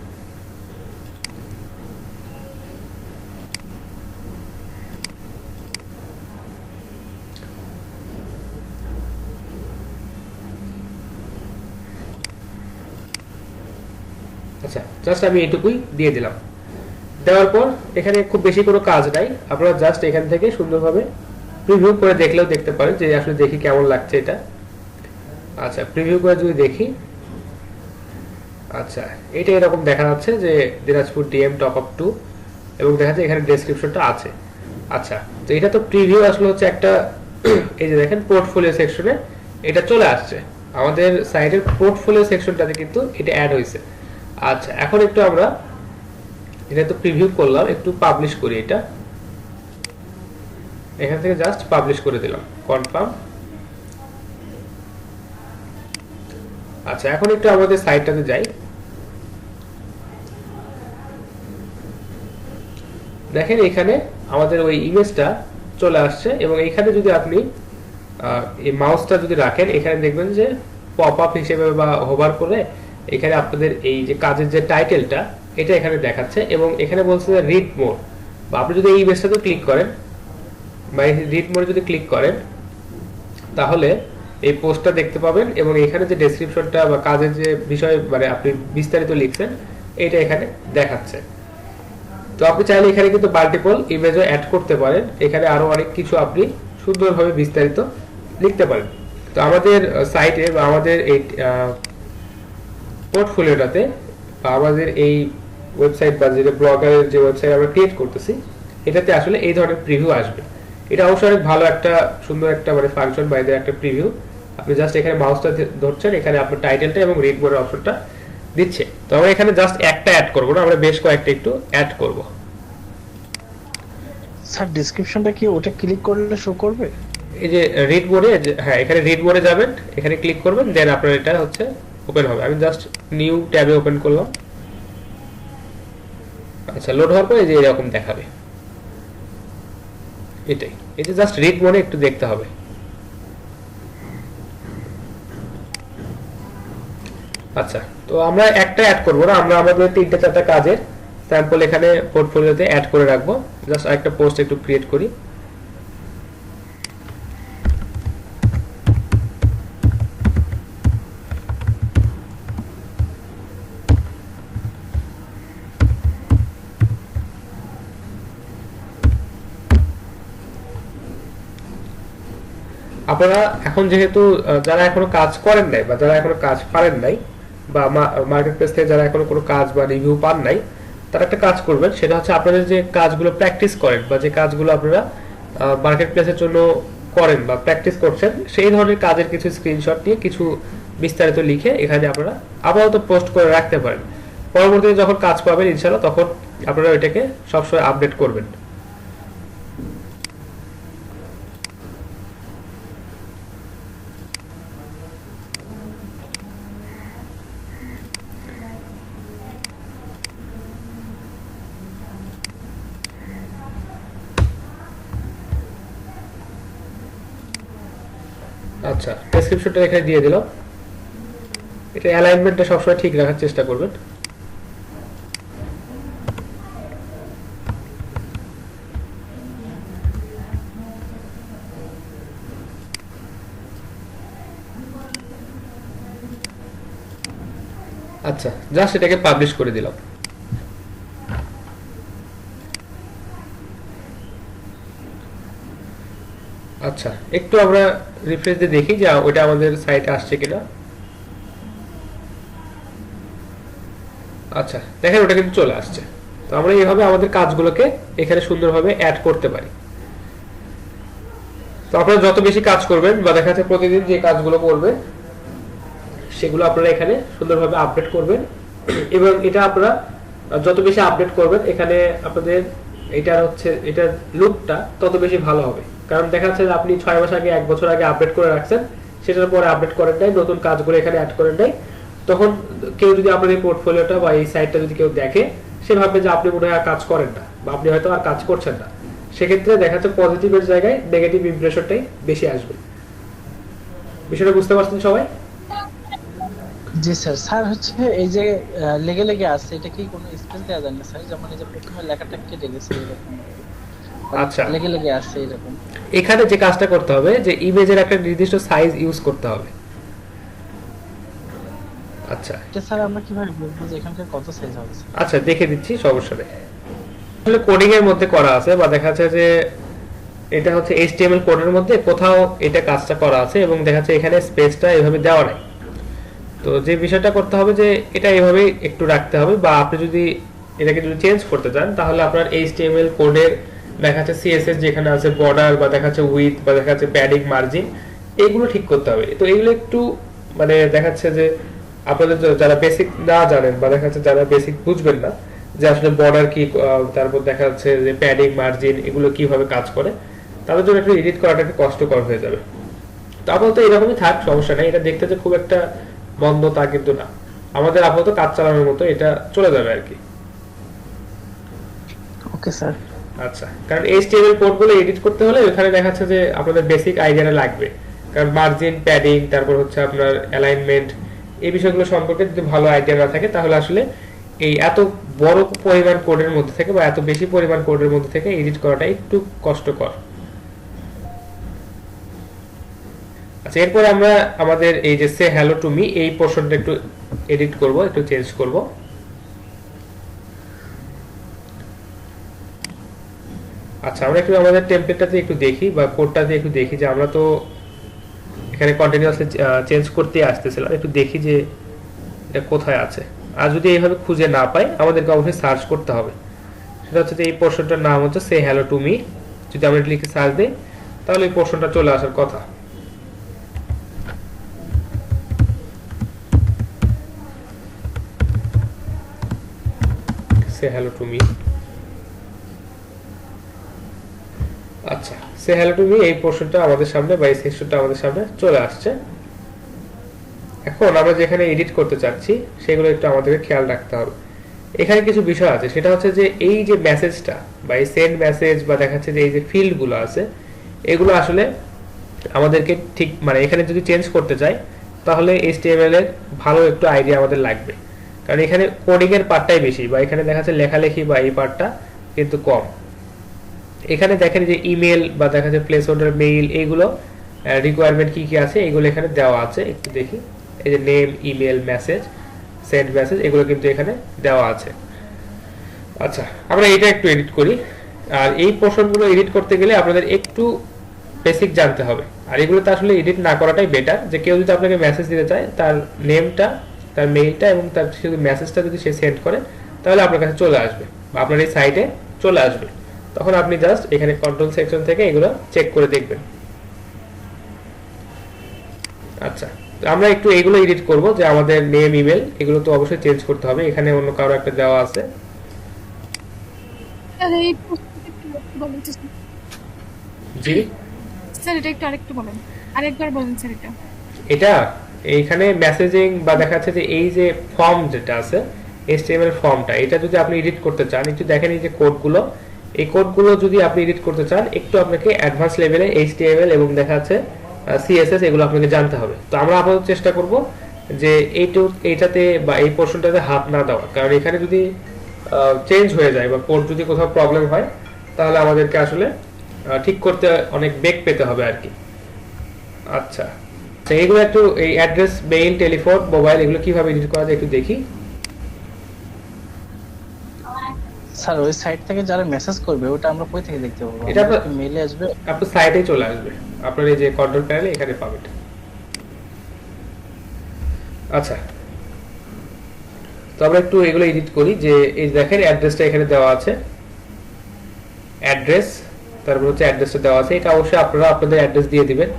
আচ্ছা, জাস্ট আমি এটুকুই দিয়ে দিলাম। দেওয়ার পর এখানে খুব বেশি কোনো কাজ নাই, আপনারা জাস্ট এখান থেকে সুন্দরভাবে প্রিভিউ করে দেখলেও দেখতে পারেন যে আসলে দেখি কেমন লাগছে এটা। আচ্ছা, প্রিভিউ করে যদি দেখি, আচ্ছা এটা এরকম দেখা যাচ্ছে যে দিনাজপুর ডিএম টপ আপ 2, এবং দেখা যাচ্ছে এখানে ডেসক্রিপশনটা আছে। আচ্ছা, তো এটা তো প্রিভিউ আসলে হচ্ছে একটা এই যে দেখেন পোর্টফোলিও সেকশনে এটা চলে আসছে, আমাদের সাইটের পোর্টফোলিও সেকশনটাতে কিন্তু এটা অ্যাড হয়েছে। আচ্ছা, এখন একটু আমরা এটা তো প্রিভিউ করলাম, একটু পাবলিশ করি এটা। এখান থেকে জাস্ট পাবলিশ করে দিলাম, কনফার্ম। আচ্ছা, এখন একটু আমাদের সাইটটাতে যাই। দেখেন এখানে আমাদের ওই ইমেজটা চলে আসছে, এবং এখানে যদি আপনি এই মাউসটা যদি রাখেন, এখানে দেখবেন যে পপ আপ হিসেবে বা হোভার করে এখানে আপনাদের এই যে কাজের যে টাইটেলটা এটা এখানে দেখাচ্ছে, এবং এখানে বলছে যে রিড মোর, বা আপনি যদি এই ইমেজটাতে ক্লিক করেন বা রিড মোরে যদি ক্লিক করেন তাহলে এই পোস্টটা দেখতে পাবেন, এবং এখানে যে ডেসক্রিপশনটা বা কাজের যে বিষয় মানে আপনি বিস্তারিত লিখছেন এটা এখানে দেখাচ্ছে। তো আপনি চাইলে এখানে কিন্তু মাল্টিপল ইমেজও অ্যাড করতে পারেন, এখানে আরো অনেক কিছু আপনি সুন্দরভাবে বিস্তারিত লিখতে পারেন। তো আমাদের সাইটে বা আমাদের এই পোর্টফোলিওটাতে বা আমাদের এই ওয়েবসাইট বা যে ব্লগারের যে ওয়েবসাইট আমরা ক্রিয়েট করতেছি এটাতে আসলে এই ধরনের প্রিভিউ আসবে। এটা অবশ্যই অনেক ভালো একটা সুন্দর একটা মানে ফাংশন বা এদের একটা প্রিভিউ। আপনি জাস্ট এখানে মাউসটা ধরছেন, এখানে আপনার টাইটেলটা এবং রিড মোরের অপশনটা দিচ্ছে। তো আমরা এখানে জাস্ট একটা অ্যাড করব না, আমরা বেশ কয়েকটা একটু অ্যাড করব। স্যার ডেসক্রিপশনটা কি ওটা ক্লিক করলে শো করবে? এই যে রিড মোরে, হ্যাঁ এখানে রিড মোরে যাবেন, এখানে ক্লিক করবেন, দেন আপনার এটা হচ্ছে ওপেন হবে। আমি জাস্ট নিউ ট্যাবে ওপেন করলাম। আচ্ছা, লোড হওয়ার পরে যে এরকম দেখাবে, এটাই। এটা জাস্ট রিড মোরে একটু দেখতে হবে। আচ্ছা, তো আমরা একটা অ্যাড করবো না, আমরা আমাদের 3-4টা কাজের স্যাম্পল এখানে পোর্টফোলিওতে অ্যাড করে রাখবো। জাস্ট আরেকটা পোস্ট একটু ক্রিয়েট করি। আপনারা এখন যেহেতু যারা এখনো কাজ করেন নাই বা যারা এখনো কাজ পারেন নাই বা মার্কেট প্লেস থেকে যারা এখনো কোনো কাজ বা রিভিউ পান নাই, তারা একটা কাজ করবেন, সেটা হচ্ছে আপনাদের যে কাজগুলো প্র্যাকটিস করেন বা যে কাজগুলো আপনারা মার্কেট প্লেসের জন্য করেন বা প্র্যাকটিস করছেন, সেই ধরনের কাজের কিছু স্ক্রিনশট নিয়ে কিছু বিস্তারিত লিখে এখানে আপনারা আপাতত পোস্ট করে রাখতে পারেন। পরবর্তীতে যখন কাজ পাবেন ইনশাআল্লাহ তখন আপনারা এটাকে সবসময় আপডেট করবেন। আচ্ছা, ডেসক্রিপশনটা এখানে দিয়ে দিলাম। এটা অ্যালাইনমেন্টটা সবসময় ঠিক রাখার চেষ্টা করবেন। আচ্ছা, জাস্ট এটাকে পাবলিশ করে দিলাম। আচ্ছা, একটু আমরা রিফ্রেশ দিয়ে দেখি যে ওটা আমাদের সাইটে আসছে কিনা। আচ্ছা, দেখেন ওটা কিন্তু চলে আসছে। তো আমরা এইভাবে আমাদের কাজগুলোকে এখানে সুন্দরভাবে অ্যাড করতে পারি। তো আপনারা যত বেশি কাজ করবেন বা দেখা যাচ্ছে প্রতিদিন যে কাজগুলো করবেন সেগুলো আপনারা এখানে সুন্দরভাবে আপডেট করবেন, এবং এটা আপনারা যত বেশি আপডেট করবেন এখানে আপনাদের এটার লুকটা তত বেশি ভালো হবে। কারণ দেখা যাচ্ছে যে আপনি 6 মাস আগে 1 বছর আগে আপডেট করে রাখছেন, সেটার পরে আপডেট করেন নাই, নতুন কাজগুলো এখানে অ্যাড করেন নাই, তখন কেউ যদি আপনার এই পোর্টফোলিওটা বা এই সাইটটা যদি কেউ দেখে, সে ভাববে যে আপনি মনে হয় আর কাজ করেন না বা আপনি হয়তো আর কাজ করছেন না। সেক্ষেত্রে দেখা যাচ্ছে পজিটিভের জায়গায় নেগেটিভ ইমপ্রেশনটাই বেশি আসবে। বিষয়টা বুঝতে পারছেন সবাই? জি স্যার। স্যার হচ্ছে এই যে লেগে লেগে আছে, এটা কি কোনো স্পেস দেওয়া যায় না স্যার? যেমন এই যে প্রথমে লেখাটা কেটে গেছে এরকম, আচ্ছা, লেগে লেগে আছে এরকম। এখানে যে কাজটা করতে হবে যে ইমেজের একটা নির্দিষ্ট সাইজ ইউজ করতে হবে। আচ্ছা এটা স্যার আমরা কিভাবে বুঝবো যে এখানকার কত সাইজ হবে স্যার? আচ্ছা, দেখে দিচ্ছি, সমস্যা নেই। আসলে কোডিং এর মধ্যে করা আছে, বা দেখা যাচ্ছে যে এটা হচ্ছে HTML কোডের মধ্যে কোথাও এটা কাজটা করা আছে, এবং দেখা যাচ্ছে এখানে স্পেসটা এভাবে দেওয়া নাই। তো যে বিষয়টা করতে হবে যে এটা এভাবে একটু রাখতে হবে, বা আপনি যদি এটাকে যদি চেঞ্জ করতে চান তাহলে আপনার HTML কোডের দেখা যাচ্ছে CSS যেখানে আছে বর্ডার, বা দেখা যাচ্ছে উইথ, বা দেখা যাচ্ছে প্যাডিং, মার্জিন, এগুলো ঠিক করতে হবে। তো এগুলো একটু মানে দেখা যাচ্ছে যে আপনাদের যারা বেসিক না জানেন, বা দেখা যাচ্ছে যারা বেসিক বুঝবেন না যে আসলে বর্ডার কি, তারপর দেখা যাচ্ছে যে প্যাডিং, মার্জিন এগুলো কিভাবে কাজ করে, তাদের জন্য একটু এডিট করাটা একটু কষ্টকর হয়ে যাবে। তো আপাতত এরকমই থাক, সমস্যা নেই। এটা দেখতে যে খুব একটা মন্দ তা কিন্তু না, আমাদের আপাতত কাজ চালানোর মতো এটা চলে যাবে আর কি। Okay sir. আচ্ছা, কারণ HTML কোডগুলো এডিট করতে হলে ওখানে দেখা যাচ্ছে যে আপনাদের বেসিক আইডিয়াটা লাগবে, কারণ মার্জিন, প্যাডিং, তারপর হচ্ছে আপনার অ্যালাইনমেন্ট, এই বিষয়গুলো সম্পর্কে যদি ভালো আইডিয়া না থাকে তাহলে আসলে এই এত বড় পরিমাণ কোডের মধ্যে থেকে বা এত বেশি পরিমাণ কোডের মধ্যে থেকে এডিট করাটা একটু কষ্টকর। আচ্ছা, এরপর আমরা আমাদের এই যে সে হ্যালো টু মি এই পোরশনটা একটু এডিট করব, একটু চেঞ্জ করব। আচ্ছা, আমরা একটু আমাদের টেমপ্লেটটাতে একটু দেখি বা কোডটাতে একটু দেখি যে আমরা তো এখানে কন্টিনিউয়াসলি চেঞ্জ করতে আসতেছিলাম, একটু দেখি যে এটা কোথায় আছে। আর যদি এইভাবে খুঁজে না পাই আমাদেরকে অবশ্যই সার্চ করতে হবে। সেটা হচ্ছে যে এই পোরশনটার নাম হচ্ছে সে হ্যালো টু মি। যদি আমরা লিখে সার্চ দিই তাহলে এই পোরশনটা চলে আসার কথা। সে হ্যালো টু মি। আচ্ছা, সে হ্যালো টু মি এই পোরশনটা আমাদের সামনে বা এই সেকশনটা আমাদের সামনে চলে আসছে। এখন আমরা যেখানে এডিট করতে চাচ্ছি সেগুলো একটু আমাদেরকে খেয়াল রাখতে হবে। এখানে কিছু বিষয় আছে, সেটা হচ্ছে যে এই যে মেসেজটা বা এই সেন্ড মেসেজ বা দেখাচ্ছে যে এই যে ফিল্ডগুলো আছে এগুলো আসলে আমাদেরকে ঠিক মানে এখানে যদি চেঞ্জ করতে চাই তাহলে HTML এর ভালো একটু আইডিয়া আমাদের লাগবে, কারণ এখানে কোডিং এর পার্টটাই বেশি, বা এখানে দেখাচ্ছে লেখালেখি বা এই পার্টটা কিন্তু কম। এখানে দেখেন যে ইমেল বা দেখা যাচ্ছে প্লেস হোল্ডার মেইল, এইগুলো রিকোয়ারমেন্ট কি কি আছে এগুলো এখানে দেওয়া আছে। একটু দেখি, এই যে name, email, message, send message, এগুলো কিন্তু এখানে দেওয়া আছে। আচ্ছা, আমরা এটা একটু এডিট করি। আর এই পোরশনগুলো এডিট করতে গেলে আপনাদের একটু বেসিক জানতে হবে, আর এগুলোতে আসলে এডিট না করাটাই বেটার। যে কেউ যদি আপনাকে মেসেজ দিতে চায় তার নেমটা, তার মেইলটা এবং তার শুধু মেসেজটা যদি সে সেন্ড করে তাহলে আপনার কাছে চলে আসবে বা আপনার এই সাইটে চলে আসবে। তখন আপনি জাস্ট এখানে কন্ট্রোল সেকশন থেকে এগুলো চেক করে দেখবেন। আচ্ছা, আমরা একটু এগুলো এডিট করব যে আমাদের নেম, ইমেল এগুলো তো অবশ্যই চেঞ্জ করতে হবে। এখানে অন্য কারো একটা দেওয়া আছে। জি স্যার, এটা একটু আরেকটু বলেন, আরেকবার বলেন স্যার। এটা এইখানে মেসেজিং বা দেখা যাচ্ছে যে এই যে ফর্ম যেটা আছে HTML ফর্মটা, এটা যদি আপনি এডিট করতে চান, একটু দেখেন এই যে কোডগুলো, এই কোডগুলো যদি আপনি এডিট করতে চান একটু আপনাকে অ্যাডভান্স লেভেলে HTML এবং দেখা যাচ্ছে CSS এগুলো আপনাকে জানতে হবে। তো আমরা আপাতত চেষ্টা করব যে এইটাতে বা এই পোরশনটাতে হাত না দেওয়া, কারণ এখানে যদি চেঞ্জ হয়ে যায় বা কোড যদি কোথাও প্রবলেম হয় তাহলে আমাদেরকে আসলে ঠিক করতে অনেক বেগ পেতে হবে আর কি। আচ্ছা, এইগুলো একটু এই অ্যাড্রেস, মেইল, টেলিফোন, মোবাইল এগুলো কিভাবে এডিট করা যায় একটু দেখি। স্যার ওই সাইট থেকে যারা মেসেজ করবে ওটা আমরা কই থেকে দেখতে পাবো? এটা এটা মেইলে আসবে? আপনার সাইটে চলে আসবে, আপনার এই যে কন্ট্রোল প্যানেলে এখানে পাবেন। আচ্ছা, তো আমরা একটু এগুলো এডিট করি। যে এই দেখেন অ্যাড্রেসটা এখানে দেওয়া আছে, অ্যাড্রেস, তারপর হচ্ছে অ্যাড্রেসটা দেওয়া আছে, এটা অবশ্যই আপনারা আপনাদের অ্যাড্রেস দিয়ে দিবেন।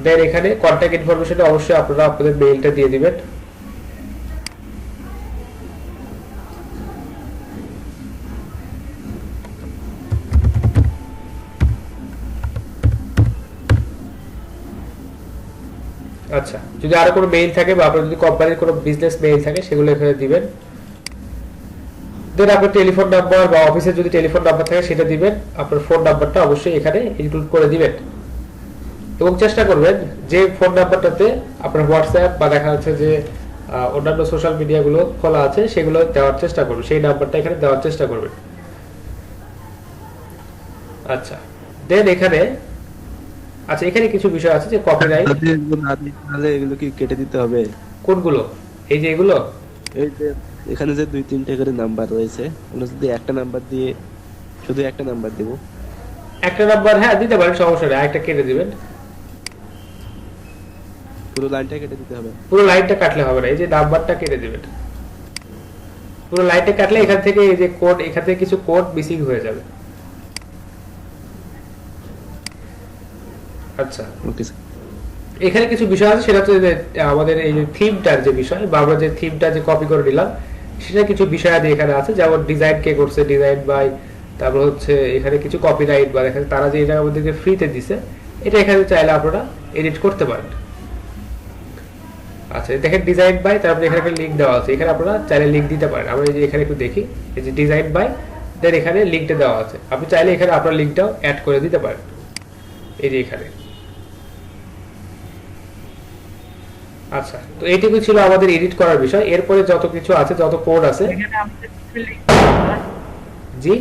দেন এখানে কন্ট্যাক্ট ইনফরমেশনে অবশ্যই আপনারা আপনাদের মেইলটা দিয়ে দিবেন। আচ্ছা, যদি আরো কোনো মেইল থাকে বা আপনার যদি কোম্পানির কোনো বিজনেস মেইল থাকে সেগুলো এখানে দিবেন। দেন আপনার টেলিফোন নাম্বার বা অফিসে যদি টেলিফোন নাম্বার থাকে সেটা দিবেন। আপনার ফোন নাম্বারটা অবশ্যই এখানে ইনক্লুড করে দিবেন এবং চেষ্টা করবেন যে ফোন নাম্বারটাতে আপনার হোয়াটসঅ্যাপ বা দেখা যাচ্ছে যে অন্যান্য সোশ্যাল মিডিয়াগুলো খোলা আছে সেগুলো দেওয়ার চেষ্টা করবেন, সেই নাম্বারটা এখানে দেওয়ার চেষ্টা করবেন। আচ্ছা, দেন এখানে এখানে কিছু বিষয় আছে যে কপিরাইট, তাহলে এগুলো কি কেটে দিতে হবে? কোনগুলো? এই যে এগুলো, এই যে এখানে যে 2-3টা করে নাম্বার রয়েছে, আমরা যদি একটা নাম্বার দিয়ে শুধু একটা নাম্বার দেব, একটা নাম্বার হ্যাঁ দিতে পারেন, সমস্যা নেই, একটা কেটে দিবেন। পুরো লাইনটা কেটে দিতে হবে? পুরো লাইনটা কাটলে হবে না, এই যে নাম্বারটা কেটে দিবেন। পুরো লাইনটা কাটলে এখান থেকে এই যে কোড, এখান থেকে কিছু কোড মিসিং হয়ে যাবে। আচ্ছা, ওকে স্যার। এখানে কিছু বিষয় আছে, সেটা হচ্ছে যে আমাদের এই যে থিমটার যে বিষয় বা আমরা যে থিমটা যে কপি করে নিলাম সেটা কিছু বিষয়াদি এখানে আছে, যেমন ডিজাইন কে করছে, ডিজাইন বাই, তারপর হচ্ছে এখানে কিছু কপিরাইট বা দেখা তারা যে এটা আমাদেরকে ফ্রিতে দিছে, এটা এখানে চাইলে আপনারা এডিট করতে পারেন। আচ্ছা, দেখেন ডিজাইন বাই, তারপরে এখানে একটা লিংক দেওয়া আছে, এখানে আপনারা চাইলে লিংক দিতে পারেন। আমরা এই যে এখানে একটু দেখি, এই যে ডিজাইন বাই, দেন এখানে লিংকটা দেওয়া আছে, আপনি চাইলে এখানে আপনার লিংকটাও অ্যাড করে দিতে পারেন এই যে এখানে। আচ্ছা, তো এইটুকু ছিল আমাদের এডিট করার বিষয়। এরপরে যত কিছু আছে, যত কোড আছে, এখানে আমাদের কিসের লিংক দিতে হবে? জি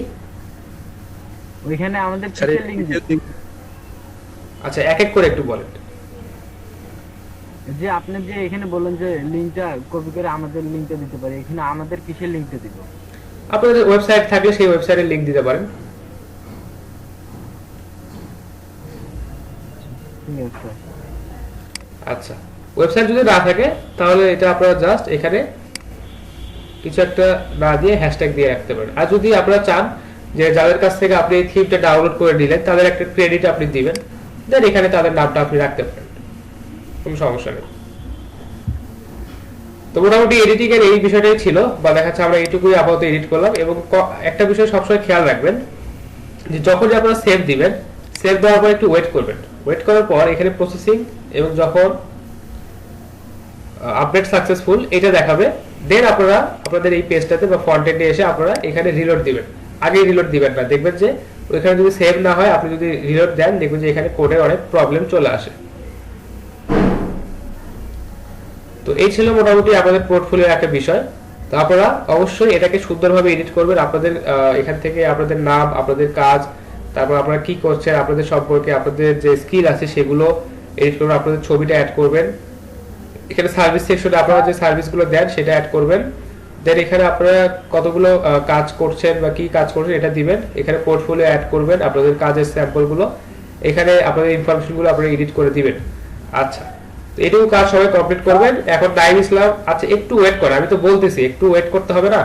ওইখানে আমাদের কিসের লিংক দিতে হবে? আচ্ছা, এক এক করে একটু বলেন। যে আপনি যে এখানে বলেন যে লিংকটা কপি করে আমাদের লিংকটা দিতে পারি, এখানে আমাদের কিসের লিংকটা দিব? আপনাদের ওয়েবসাইট থাকলে সেই ওয়েবসাইটের লিংক দিতে পারেন। ঠিক আছে। আচ্ছা, ওয়েবসাইট যদি না থাকে তাহলে এটা আপনারা জাস্ট এখানে কিছু একটা না দিয়ে হ্যাশট্যাগ দিয়ে রাখতে পারেন। আর যদি আপনারা চান যে যাদের কাছ থেকে আপনি এই থিমটা ডাউনলোড করে নিলেন তাদের একটা ক্রেডিট আপনি দিবেন, দেন এখানে তাদের নামটা আপনি রাখতে পারেন, কোনো সমস্যা নেই। তো মোটামুটি এডিটিং এর এই বিষয়টাই ছিল, বা দেখা যাচ্ছে আমরা এইটুকুই আপাতত এডিট করলাম। এবং একটা বিষয় সবসময় খেয়াল রাখবেন যে যখনই আপনারা সেভ দিবেন, সেভ দেওয়ার পর একটু ওয়েট করবেন। ওয়েট করার পর এখানে প্রসেসিং এবং যখন আপডেট সাকসেসফুল এটা দেখাবে, দেন আপনারা আপনাদের এই পেজটাতে বা ফ্রন্ট এন্ডে এসে আপনারা এখানে রিলোড দিবেন। আগে রিলোড দিবেন না, দেখবেন যে ওইখানে যদি সেভ না হয়, আপনি যদি রিলোড দেন দেখবেন যে এখানে কোডের অনেক প্রবলেম চলে আসে। তো এই ছিল মোটামুটি আপনাদের পোর্টফোলিওর একটা বিষয়। তো আপনারা অবশ্যই এটাকে সুন্দরভাবে এডিট করবেন। আপনাদের এখান থেকে আপনাদের নাম, আপনাদের কাজ, তারপর আপনারা কি করছেন, আপনাদের সম্পর্কে আপনাদের যে স্কিল আছে সেগুলো এডিট করবেন, আপনাদের ছবিটা অ্যাড করবেন। এখানে সার্ভিস সেকশনে আপনারা যে সার্ভিসগুলো দেন সেটা অ্যাড করবেন। দেন এখানে আপনারা কতগুলো কাজ করছেন বা কি কাজ করছেন এটা দিবেন। এখানে পোর্টফোলিও অ্যাড করবেন, আপনাদের কাজের স্যাম্পলগুলো এখানে আপনাদের ইনফরমেশনগুলো আপনারা এডিট করে দিবেন। আচ্ছা, তো এটুকু কাজ সবাই কমপ্লিট করবেন। এখন নাইম ইসলাম, আচ্ছা একটু ওয়েট করেন, আমি তো বলতেছি একটু ওয়েট করতে হবে না।